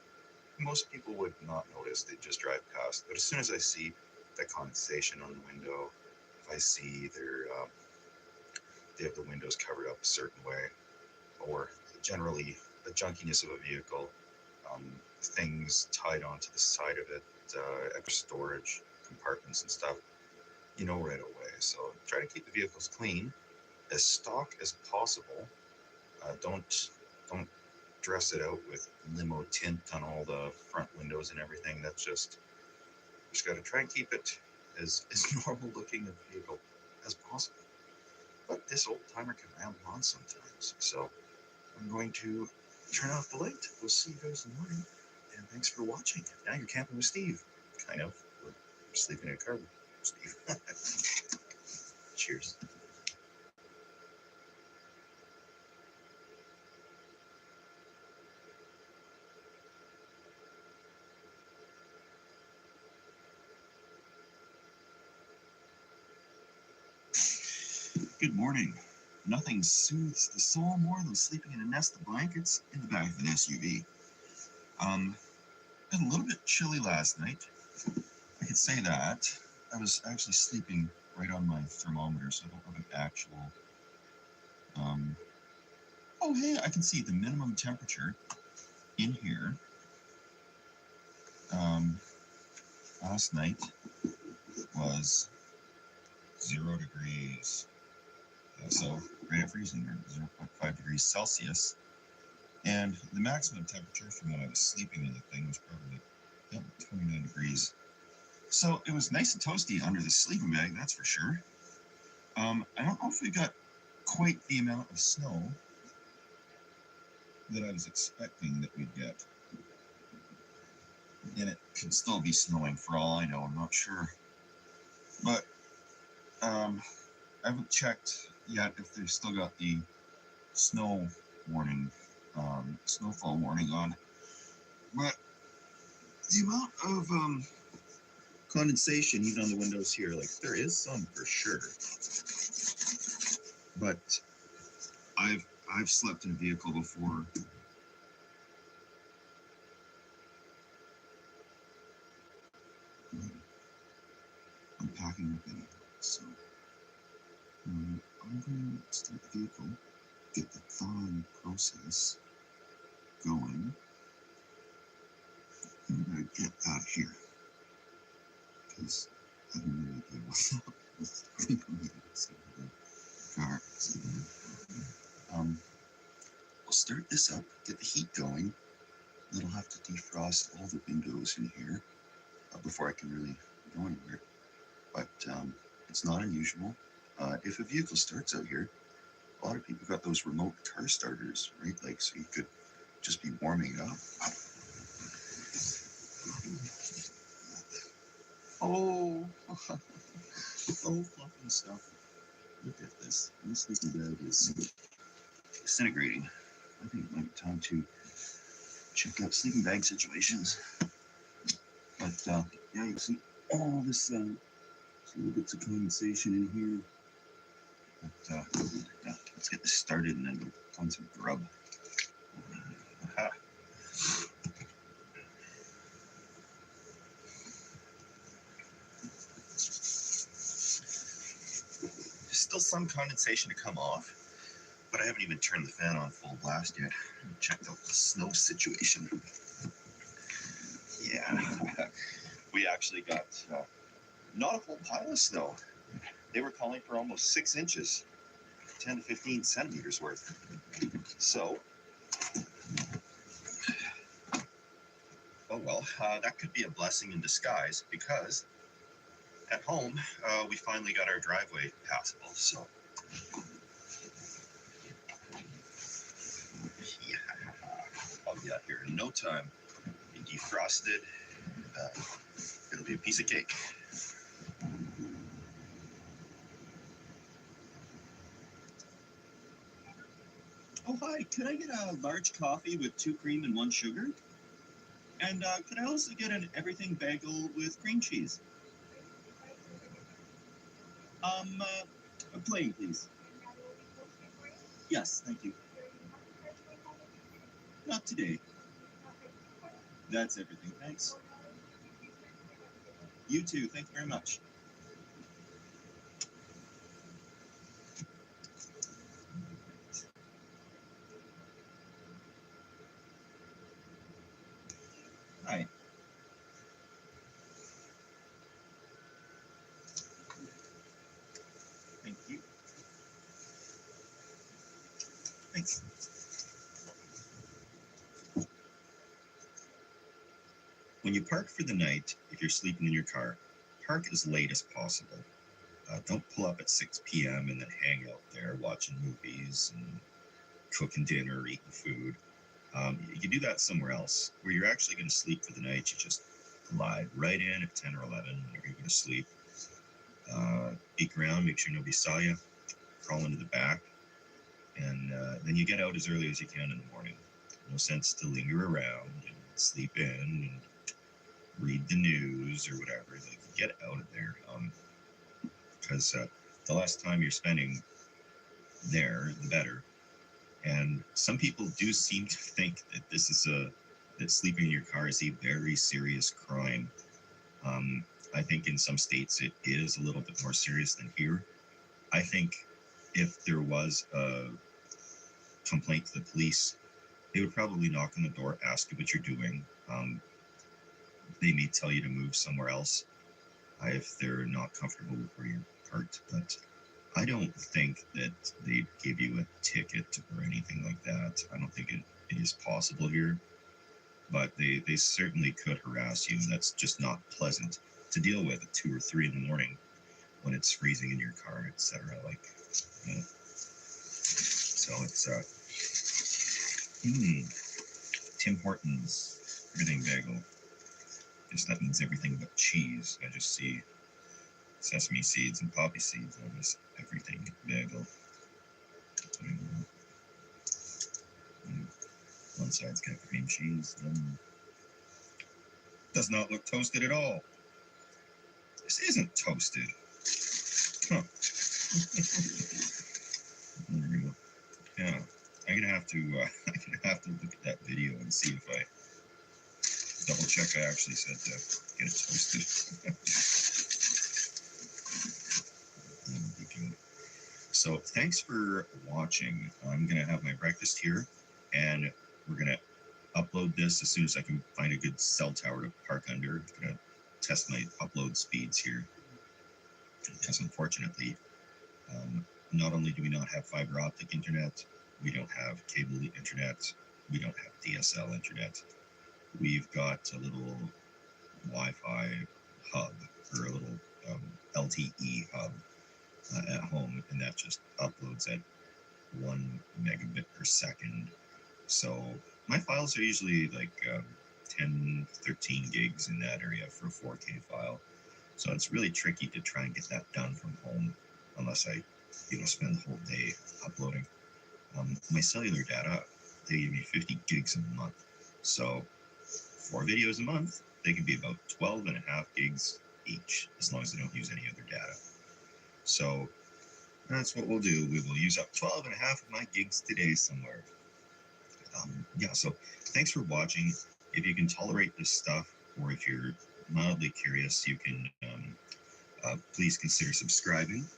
Most people would not notice, they'd just drive past. But as soon as I see that condensation on the window, if I see they have the windows covered up a certain way, or generally the junkiness of a vehicle, things tied onto the side of it, extra storage compartments and stuff, you know right away. So try to keep the vehicles clean, as stock as possible. Don't dress it out with limo tint on all the front windows and everything. That's just got to try and keep it as normal looking a vehicle as possible. But this old timer can ramble on sometimes, so I'm going to turn off the light. We'll see you guys in the morning, and thanks for watching. Now you're camping with Steve, kind of. We're sleeping in a car with Steve. Cheers. Good morning. Nothing soothes the soul more than sleeping in a nest of blankets in the back of an SUV. It was a little bit chilly last night. I could say that. I was actually sleeping right on my thermometer, so I don't have an actual. Oh, hey, I can see the minimum temperature in here. Last night was 0 degrees. So right at freezing, or 0.5 degrees Celsius. And the maximum temperature from when I was sleeping in the thing was probably 29 degrees. So it was nice and toasty under the sleeping bag, that's for sure. I don't know if we got quite the amount of snow that I was expecting that we'd get. And it could still be snowing for all I know, I'm not sure. But I haven't checked yet if they've still got the snow warning, snowfall warning on. But the amount of condensation even on the windows here, like there is some for sure. But I've slept in a vehicle before. I'm packing up anyway, so I'm going to start the vehicle, get the thawing process going, and I'm going to get out of here because I have no idea what's up with the car. So, we'll start this up, get the heat going. Then I'll have to defrost all the windows in here before I can really go anywhere. But it's not unusual. If a vehicle starts out here, a lot of people got those remote car starters, right? Like, so you could just be warming it up. Oh, oh, fluffy stuff. Look at this. This sleeping bag is disintegrating. I think it might be time to check out sleeping bag situations. But yeah, you see all this little bits of condensation in here. But yeah, let's get this started and then we'll find some grub. Aha. There's still some condensation to come off, but I haven't even turned the fan on full blast yet. Checked out the snow situation. Yeah, we actually got not a whole pile of snow. They were calling for almost 6 inches, 10 to 15 centimeters worth. So, oh well, that could be a blessing in disguise because at home, we finally got our driveway passable. So, yeah, I'll be out here in no time. Be defrosted. It'll be a piece of cake. Oh, hi. Could I get a large coffee with 2 cream and 1 sugar? And could I also get an everything bagel with cream cheese? A plain, please. Yes, thank you. Not today. That's everything. Thanks. You too. Thank you very much. Hi. Thank you. Thanks. When you park for the night, if you're sleeping in your car, park as late as possible. Don't pull up at 6 p.m. and then hang out there watching movies and cooking dinner or eating food. You can do that somewhere else where you're actually going to sleep for the night. You just glide right in at 10 or 11 whenever you're going to sleep. Peek around, make sure nobody saw you, crawl into the back, and then you get out as early as you can in the morning. No sense to linger around and sleep in and read the news or whatever. Like, get out of there, because the less time you're spending there, the better. And some people do seem to think that this is that sleeping in your car is a very serious crime. I think in some states it is a little bit more serious than here. I think if there was a complaint to the police, they would probably knock on the door, ask you what you're doing. They may tell you to move somewhere else if they're not comfortable with where you're parked. But I don't think that they'd give you a ticket or anything like that. I don't think it is possible here. But they certainly could harass you. That's just not pleasant to deal with at 2 or 3 in the morning when it's freezing in your car, etc. Like, you know. So it's Tim Hortons everything bagel. Guess that means everything but cheese. I just see sesame seeds and poppy seeds on this everything bagel. One side's got cream cheese. Does not look toasted at all. This isn't toasted. Huh. There we go. Yeah, I'm gonna have to look at that video and see if I double check I actually said to get it toasted. So thanks for watching. I'm gonna have my breakfast here, and we're gonna upload this as soon as I can find a good cell tower to park under. I'm gonna test my upload speeds here, because unfortunately, not only do we not have fiber optic internet, we don't have cable internet, we don't have DSL internet. We've got a little Wi-Fi hub, or a little LTE hub at home, and that just uploads at 1 megabit per second. So my files are usually like 10, 13 gigs in that area for a 4K file. So it's really tricky to try and get that done from home unless I, spend the whole day uploading. My cellular data, they give me 50 gigs a month. So 4 videos a month, they can be about 12 and a half gigs each, as long as I don't use any other data. So that's what we'll do. We will use up 12 and a half of my gigs today somewhere. Yeah, so thanks for watching. If you can tolerate this stuff, or if you're mildly curious, you can please consider subscribing.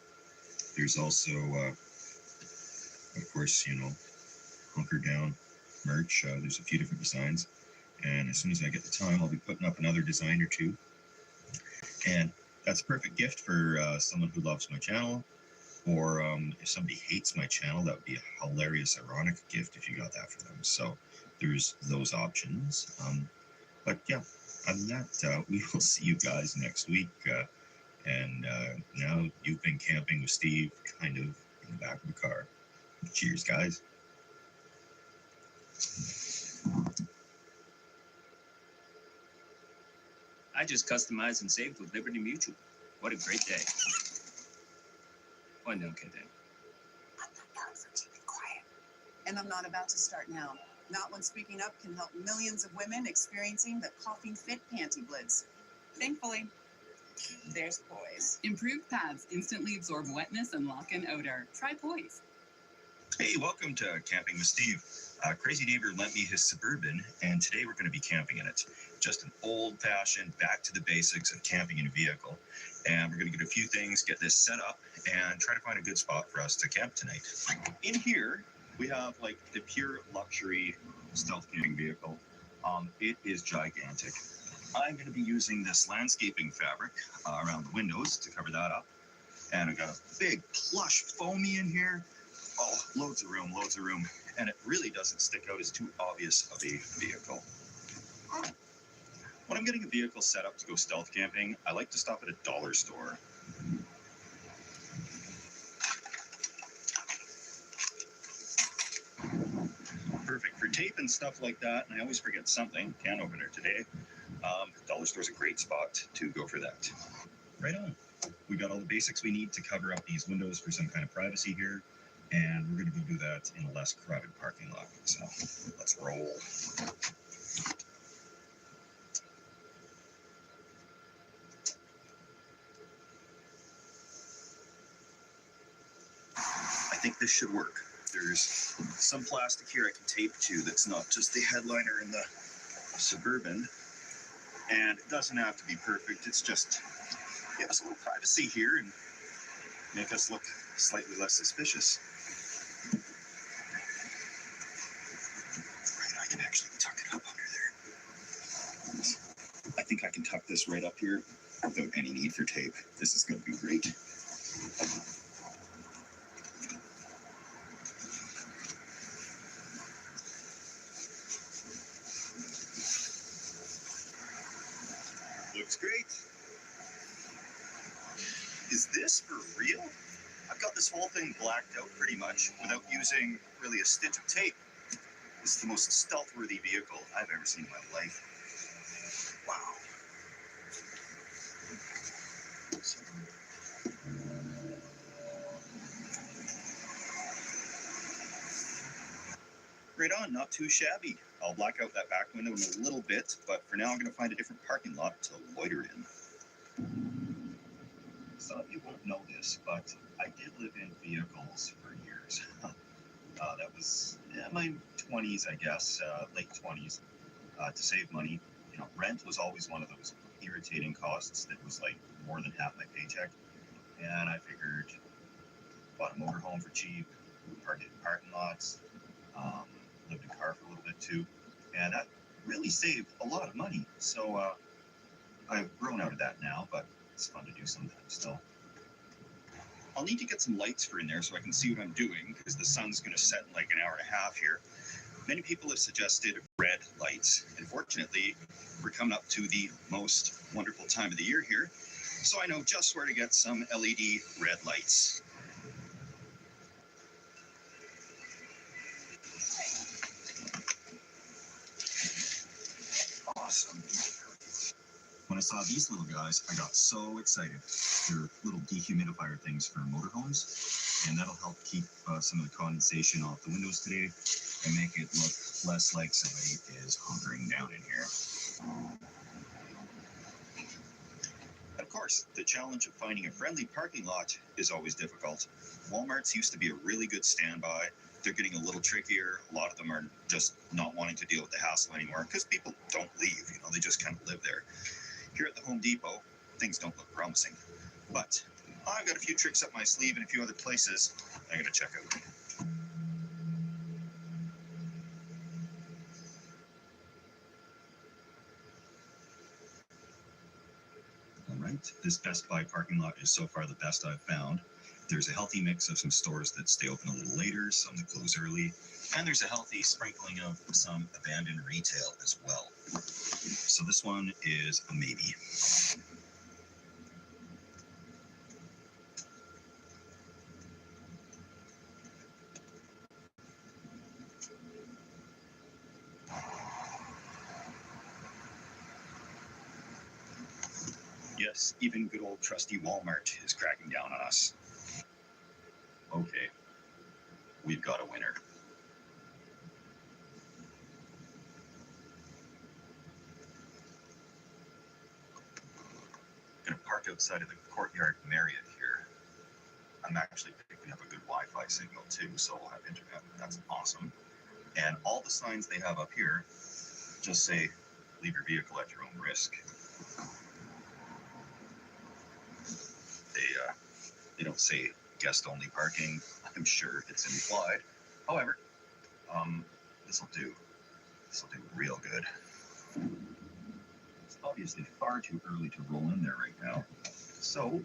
There's also, of course, Hunker Down merch. There's a few different designs, and as soon as I get the time, I'll be putting up another design or two. And that's a perfect gift for someone who loves my channel, or if somebody hates my channel, that would be a hilarious, ironic gift if you got that for them. So there's those options. But yeah, other than that, we will see you guys next week. And now you've been camping with Steve, kind of in the back of the car. Cheers, guys. I just customized and saved with Liberty Mutual. What a great day. Oh, no kidding. I'm not known for keeping quiet. And I'm not about to start now. Not when speaking up can help millions of women experiencing the coughing fit panty blitz. Thankfully, there's Poise. Improved pads instantly absorb wetness and lock in odor. Try Poise. Hey, welcome to Camping with Steve. Crazy neighbor lent me his Suburban, and today we're going to be camping in it. Just an old-fashioned, back to the basics of camping in a vehicle. And we're going to get a few things, get this set up, and try to find a good spot for us to camp tonight. In here, we have like the pure luxury stealth camping vehicle. It is gigantic. I'm going to be using this landscaping fabric around the windows to cover that up. And I've got a big plush foamy in here. Oh, loads of room, loads of room. And it really doesn't stick out as too obvious of a vehicle. When I'm getting a vehicle set up to go stealth camping, I like to stop at a dollar store. Perfect for tape and stuff like that, and I always forget something. Can opener today. Dollar store's a great spot to go for that. Right on. We got all the basics we need to cover up these windows for some kind of privacy here, and we're going to go do that in a less crowded parking lot. So let's roll. I think this should work. There's some plastic here I can tape to that's not just the headliner in the Suburban. And it doesn't have to be perfect. It's just give us a little privacy here and make us look slightly less suspicious. Right, I can actually tuck it up under there. I think I can tuck this right up here without any need for tape. This is going to be great. Looks great. Is this for real? I've got this whole thing blacked out pretty much without using really a stitch of tape. This is the most stealth-worthy vehicle I've ever seen in my life. Wow. So, Right on, not too shabby. I'll black out that back window in a little bit, but for now I'm going to find a different parking lot to loiter in. Some of you won't know this, but I did live in vehicles for years. That was my 20s, I guess, late 20s, to save money. You know, rent was always one of those irritating costs that was like more than half my paycheck. And I figured, bought a motorhome for cheap, parked in parking lots, lived in a car for a little bit too, and that really saved a lot of money. So I've grown out of that now, but it's fun to do sometimes still. I'll need to get some lights for in there so I can see what I'm doing, because the sun's going to set in like an hour and a half here. Many people have suggested red lights. Unfortunately, we're coming up to the most wonderful time of the year here, so I know just where to get some LED red lights. Awesome. When I saw these little guys, I got so excited. They're little dehumidifier things for motorhomes, and that'll help keep some of the condensation off the windows today and make it look less like somebody is hunkering down in here. And of course, the challenge of finding a friendly parking lot is always difficult. Walmart's used to be a really good standby. They're getting a little trickier. A lot of them are just not wanting to deal with the hassle anymore because people don't leave, you know, they just kind of live there. Here at the Home Depot, things don't look promising. But I've got a few tricks up my sleeve in a few other places I'm going to check out. All right, this Best Buy parking lot is so far the best I've found. There's a healthy mix of some stores that stay open a little later, some that close early, and there's a healthy sprinkling of some abandoned retail as well. So this one is a maybe. Yes, even good old trusty Walmart is cracking down on us. Okay, we've got a winner. I'm gonna park outside of the Courtyard Marriott here. I'm actually picking up a good Wi-Fi signal too, so we'll have internet. That's awesome. And all the signs they have up here just say, leave your vehicle at your own risk. They don't say guest-only parking. I'm sure it's implied. However, this will do. This will do real good. It's obviously far too early to roll in there right now. So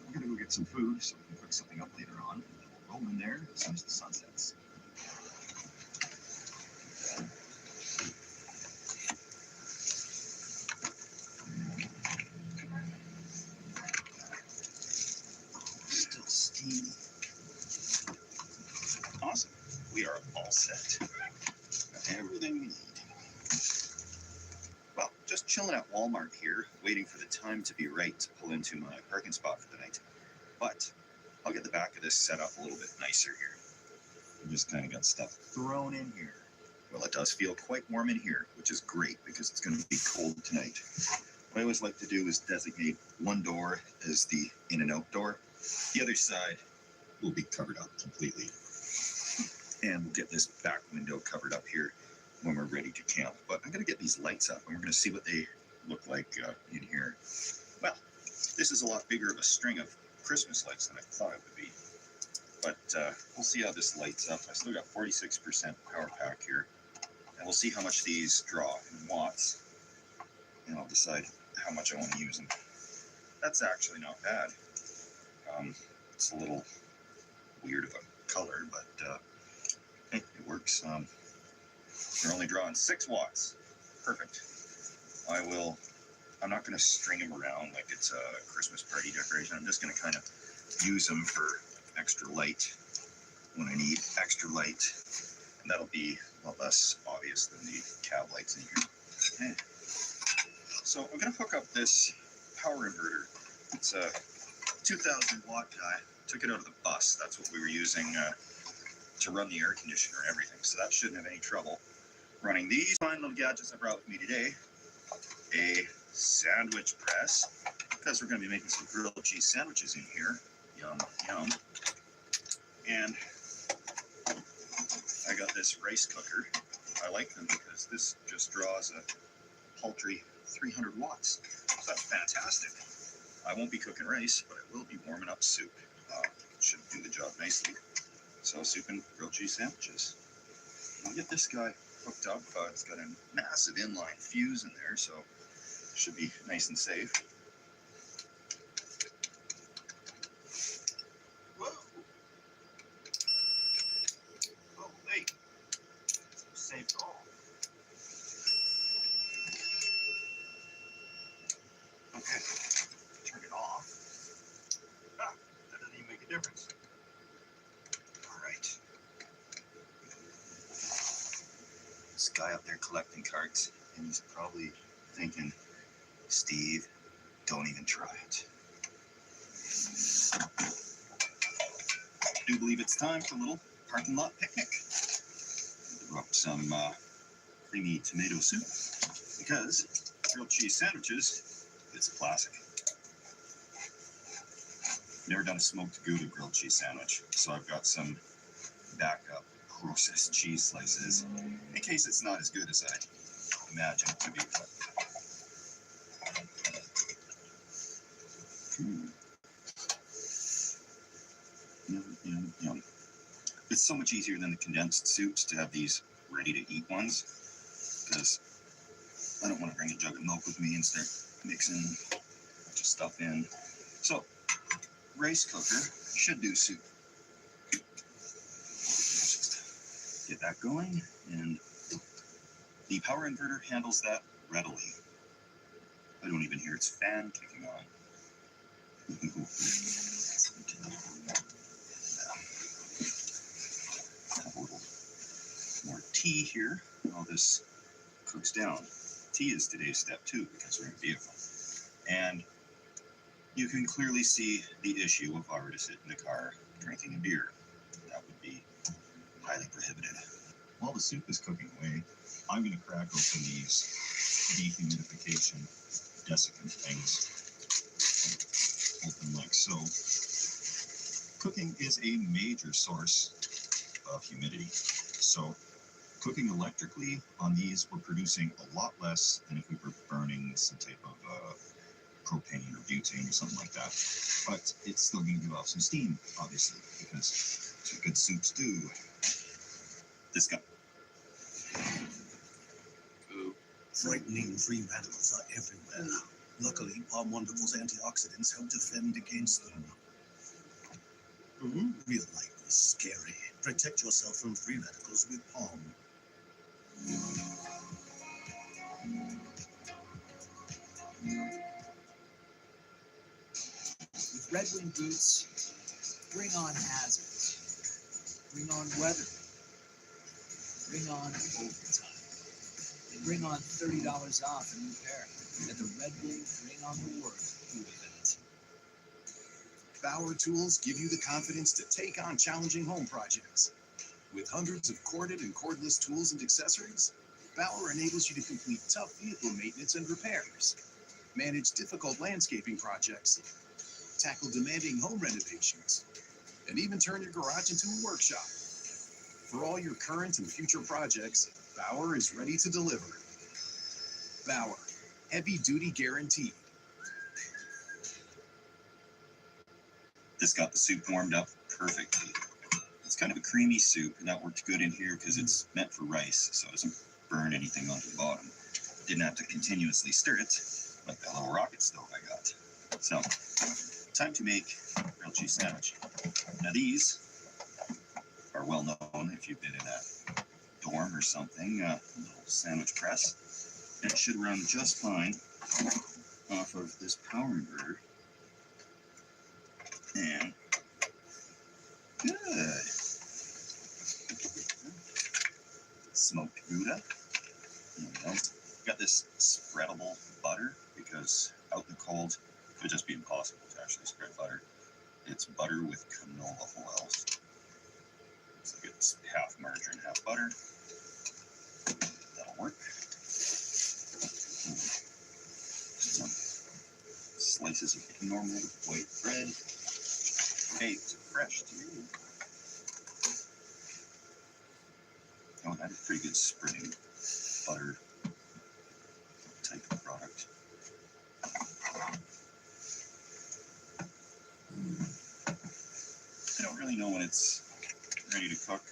we're gonna go get some food so we can cook something up later on. And we'll roll in there as soon as the sun sets. Still steamy. Awesome. We are all set. Got everything we need. Well, just chilling at Walmart here, waiting for the time to be right to pull into my parking spot for the night. But I'll get the back of this set up a little bit nicer here. I just kind of got stuff thrown in here. Well, it does feel quite warm in here, which is great because it's going to be cold tonight. What I always like to do is designate one door as the in and out door. The other side will be covered up completely. And we'll get this back window covered up here when we're ready to camp. But I'm going to get these lights up and we're going to see what they look like in here. Well, this is a lot bigger of a string of Christmas lights than I thought it would be. But we'll see how this lights up. I still got 46% power pack here. And we'll see how much these draw in watts. And I'll decide how much I want to use them. That's actually not bad. It's a little weird of a color, but hey, it works. They're only drawing 6 watts. Perfect. I'm not going to string them around like it's a Christmas party decoration. I'm just going to kind of use them for extra light when I need extra light. And that'll be a lot less obvious than the cab lights in here. Okay. So I'm going to hook up this power inverter. It's a 2,000 watt guy. Took it out of the bus. That's what we were using to run the air conditioner and everything, so that shouldn't have any trouble running these fine little gadgets I brought with me today. A sandwich press, because we're going to be making some grilled cheese sandwiches in here. Yum, yum. And I got this rice cooker. I like them because this just draws a paltry 300 watts. So that's fantastic. I won't be cooking rice, but I will be warming up soup. Should do the job nicely. So soup and grilled cheese sandwiches. I'll get this guy hooked up. It's got a massive inline fuse in there, so it should be nice and safe. Whoa! Oh, hey! Safe call. Okay, turn it off. Ah, that doesn't even make a difference. All right. This guy up there collecting cards, and he's probably thinking, Steve, don't even try it. I do believe it's time for a little parking lot picnic. Brew up some creamy tomato soup, because grilled cheese sandwiches, it's a classic. Never done a smoked Gouda grilled cheese sandwich, so I've got some backup processed cheese slices in case it's not as good as I imagine it to be. Yum, yum, yum. It's so much easier than the condensed soups to have these ready-to-eat ones, because I don't want to bring a jug of milk with me and start mixing a bunch of stuff in. So, rice cooker should do soup. Just get that going, and the power inverter handles that readily. I don't even hear its fan kicking on. Have a little more tea here while this cooks down. Tea is today's step 2 because we're in a vehicle. And you can clearly see the issue if I were to sit in the car drinking a beer. That would be highly prohibited. While the soup is cooking away, I'm going to crack open these dehumidification desiccant things. Open like so. Cooking is a major source of humidity. So cooking electrically on these, we're producing a lot less than if we were burning some type of propane or butane or something like that. But it's still going to give off some steam, obviously, because that's what good soups do. This guy. Frightening free radicals are everywhere. Luckily, Palm Wonderful's antioxidants help defend against them. Real life is scary. Protect yourself from free radicals with Palm. With Red Wing boots, bring on hazards, bring on weather, bring on overtime, and bring on $30 off a new pair at the Red Wing Bring on the Worth boot event. Bauer tools give you the confidence to take on challenging home projects. With hundreds of corded and cordless tools and accessories, Bauer enables you to complete tough vehicle maintenance and repairs, manage difficult landscaping projects, tackle demanding home renovations, and even turn your garage into a workshop. For all your current and future projects, Bauer is ready to deliver. Bauer, heavy duty guaranteed. This got the soup warmed up perfectly. It's kind of a creamy soup, and that worked good in here because it's meant for rice, so it doesn't burn anything onto the bottom. Didn't have to continuously stir it like that little rocket stove I got. So, time to make grilled cheese sandwich. Now these are well known if you've been in a dorm or something, a little sandwich press. And it should run just fine off of this power inverter. And good. Smoked Gouda. Got this spreadable butter because out in the cold it would just be impossible to actually spread butter. It's butter with canola oil. So It's half margarine, half butter. That'll work. Some slices of normal white bread, baked fresh too. Oh, that's a pretty good spreading butter type of product. I don't really know when it's ready to cook.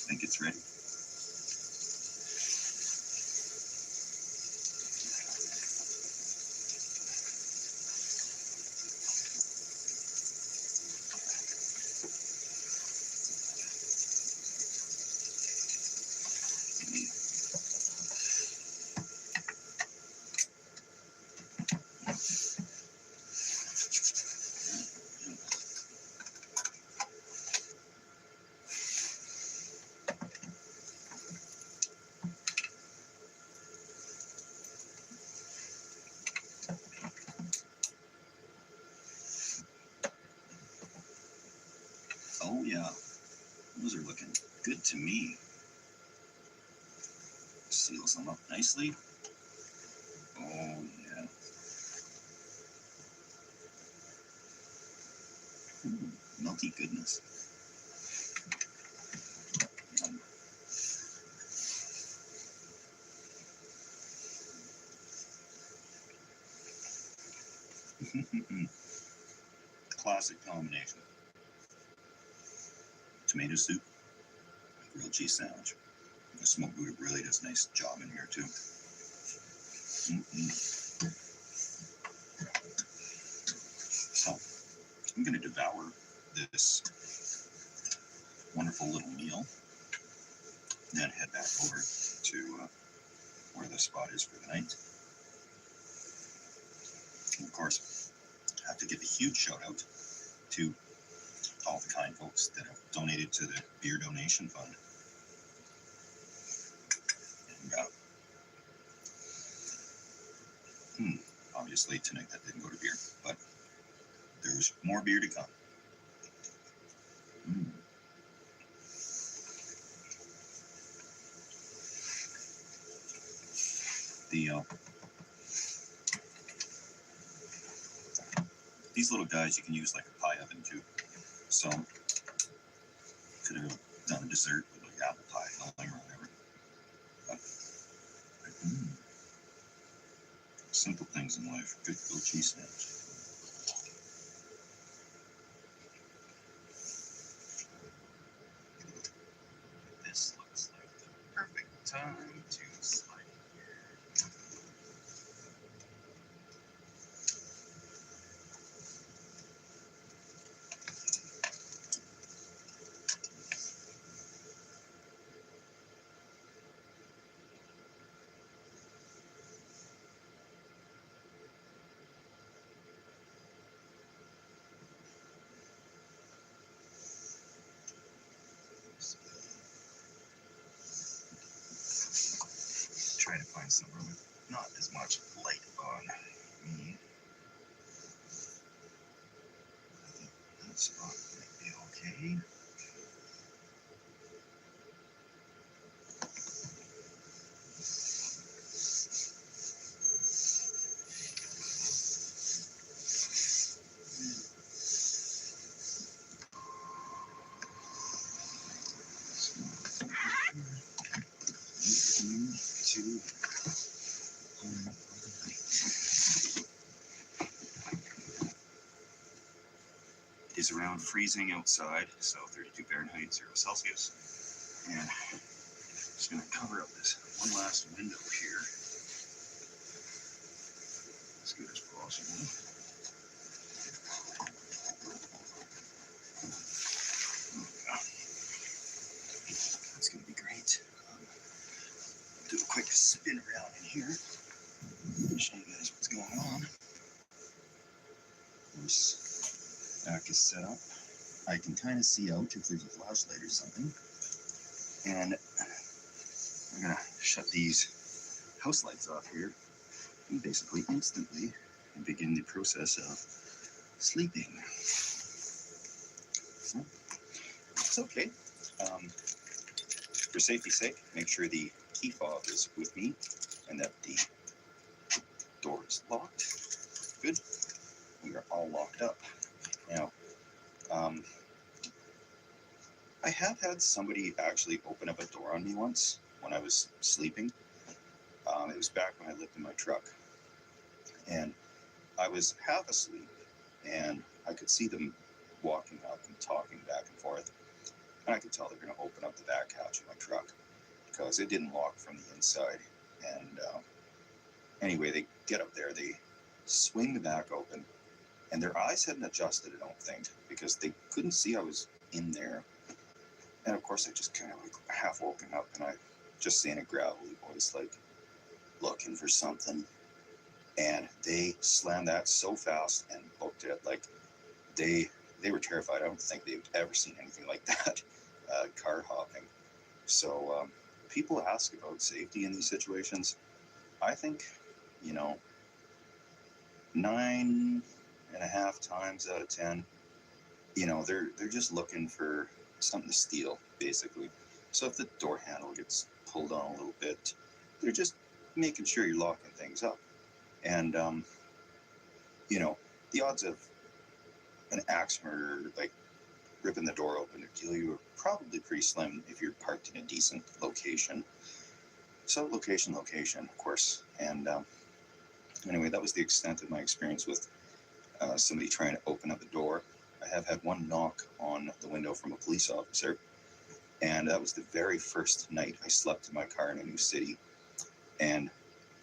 I think it's ready. Oh yeah, those are looking good to me. Seals them up nicely. Oh yeah. Milky goodness. Classic combination. Tomato soup, grilled cheese sandwich. The smoked Gouda really does a nice job in here too. So I'm going to devour this wonderful little meal, then head back over to where the spot is for the night. And of course, I have to give a huge shout out to all the kind folks that have donated to the beer donation fund. And obviously tonight that didn't go to beer, but there's more beer to come. These little guys you can use like a pie oven too. So could have done a dessert with like apple pie filling or whatever. But simple things in life. Good grilled cheese sandwich. This looks like the perfect time to slide in here. Try to find somewhere with not as much light on me. I think that spot might be okay. It is around freezing outside, so 32 Fahrenheit, 0 Celsius. And I'm just going to cover up this one last window here as good as possible. That's going to be great. Do a quick spin around in here. show you guys what's going on. Of course, back is set up. I can kind of see out if there's a flashlight or something. And I'm gonna shut these house lights off here and basically instantly begin the process of sleeping. So, it's okay. For safety's sake, make sure the key fob is with me and that the door is locked. Good. We are all locked up. Now, I have had somebody actually open up a door on me once when I was sleeping. It was back when I lived in my truck. And I was half asleep, and I could see them walking up and talking back and forth. And I could tell they're going to open up the back hatch of my truck because it didn't lock from the inside. And anyway, they get up there, they swing the back open, and their eyes hadn't adjusted, I don't think, because they couldn't see I was in there. And of course, I just kind of like half woken up, and I just saying a gravelly voice, like, looking for something. And they slammed that so fast and booked it. Like, they were terrified. I don't think they've ever seen anything like that, car hopping. So people ask about safety in these situations. I think, 9.5 times out of 10, they're just looking for something to steal, basically. So if the door handle gets pulled on a little bit, they're just making sure you're locking things up. And, the odds of an axe murder, like ripping the door open to kill you, are probably pretty slim if you're parked in a decent location. So location, of course. And anyway, that was the extent of my experience with somebody trying to open up a door. I have had one knock on the window from a police officer, and that was the very first night I slept in my car in a new city and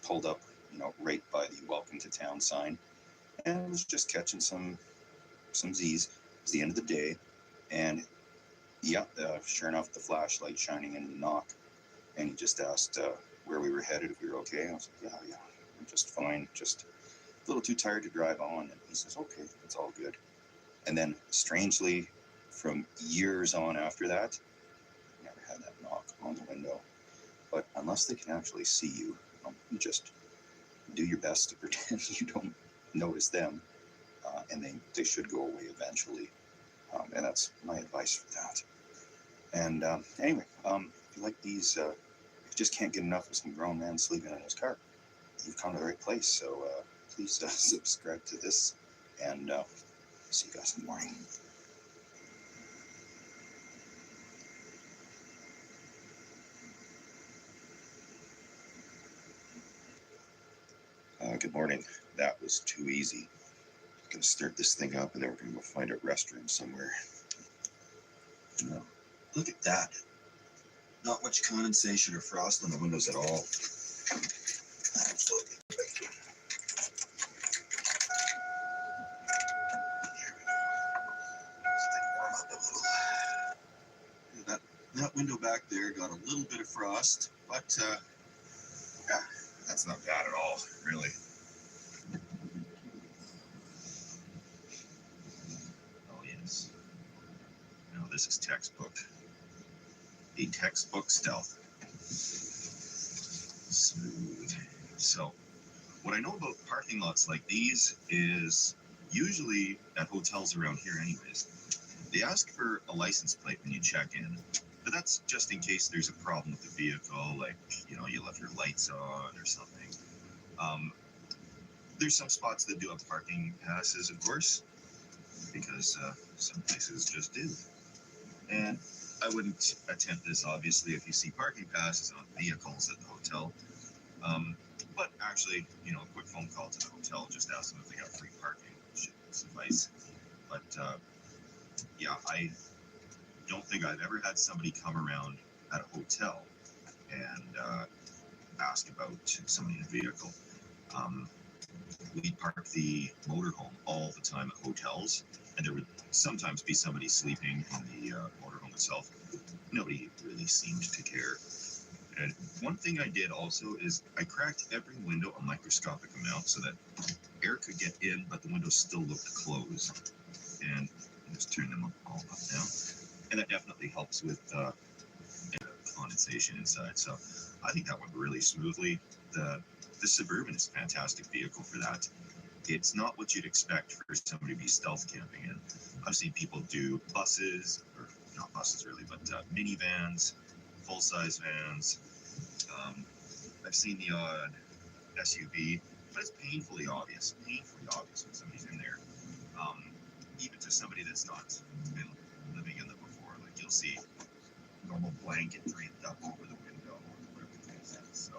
pulled up, right by the welcome to town sign, and was just catching some Z's. It was the end of the day, and sure enough, the flashlight shining in the knock, and he just asked where we were headed, if we were okay. I was like, yeah, I'm just fine, just a little too tired to drive on. And he says, okay, it's all good. And then, strangely, from years on after that, I never had that knock on the window. But unless they can actually see you, you just do your best to pretend you don't notice them, and they should go away eventually. And that's my advice for that. And anyway, if you like these, if you just can't get enough of some grown man sleeping in his car, you've come to the right place. So please subscribe to this, and see you guys in the morning. Good morning. That was too easy. I'm going to start this thing up, and then we're going to go find a restroom somewhere. Look at that. Not much condensation or frost on the windows at all. Absolutely. Warm up a little. That window back there got a little bit of frost, but that's not bad at all, really. Oh yes. Now this is textbook. A textbook stealth. Smooth. So, what I know about parking lots like these is usually at hotels around here anyways, they ask for a license plate when you check in, but that's just in case there's a problem with the vehicle, like, you left your lights on or something. There's some spots that do have parking passes, of course, because some places just do. And I wouldn't attempt this, obviously, if you see parking passes on vehicles at the hotel. But actually, a quick phone call to the hotel, just ask them if they got free parking, should suffice. But I don't think I've ever had somebody come around at a hotel and ask about somebody in a vehicle. We park the motorhome all the time at hotels, and there would sometimes be somebody sleeping in the motorhome itself. Nobody really seemed to care. And one thing I did also is I cracked every window a microscopic amount so that air could get in, but the windows still looked closed. And just turn them all up now. And that definitely helps with condensation inside. So I think that went really smoothly. The Suburban is a fantastic vehicle for that. It's not what you'd expect for somebody to be stealth camping in. I've seen people do buses, or not buses really, but minivans, full-size vans. I've seen the odd SUV, but it's painfully obvious when somebody's in there. Even to somebody that's not been living in them before, like you'll see normal blanket draped up over the window or whatever the case is. So.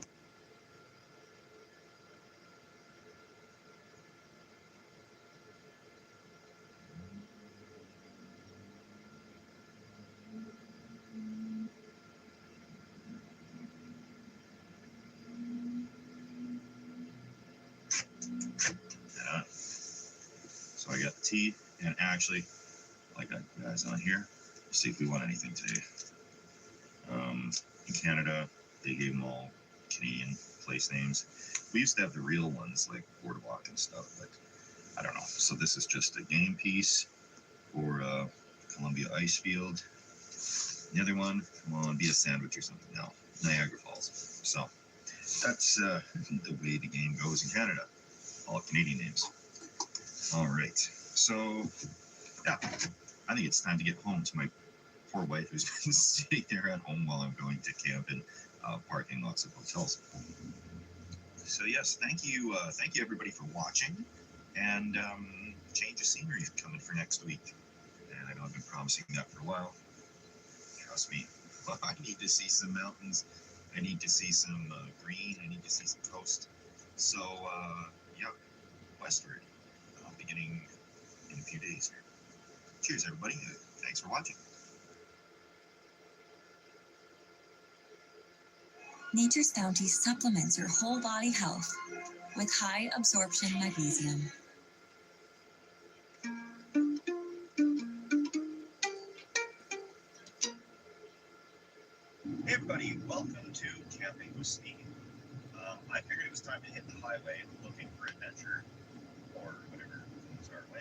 Yeah. So I got the tea, and actually, like that guys on here, see if we want anything today. In Canada, they gave them all Canadian place names. We used to have the real ones like Boardwalk and stuff, but I don't know. So this is just a game piece for Columbia Icefield. The other one, come on, be a sandwich or something. No, Niagara Falls. So that's the way the game goes in Canada. All Canadian names. All right. So yeah, I think it's time to get home to my poor wife who's been sitting there at home while I'm going to camp in parking lots of hotels. So yes, thank you everybody for watching, and change of scenery coming for next week. And I know I've been promising that for a while. Trust me, I need to see some mountains. I need to see some green. I need to see some coast. So yeah, westward, beginning in a few days here. Cheers, everybody. Thanks for watching. Nature's Bounty supplements your whole body health with high absorption magnesium. Hey everybody, welcome to Camping with Steve. I figured it was time to hit the highway looking for adventure, or whatever things are.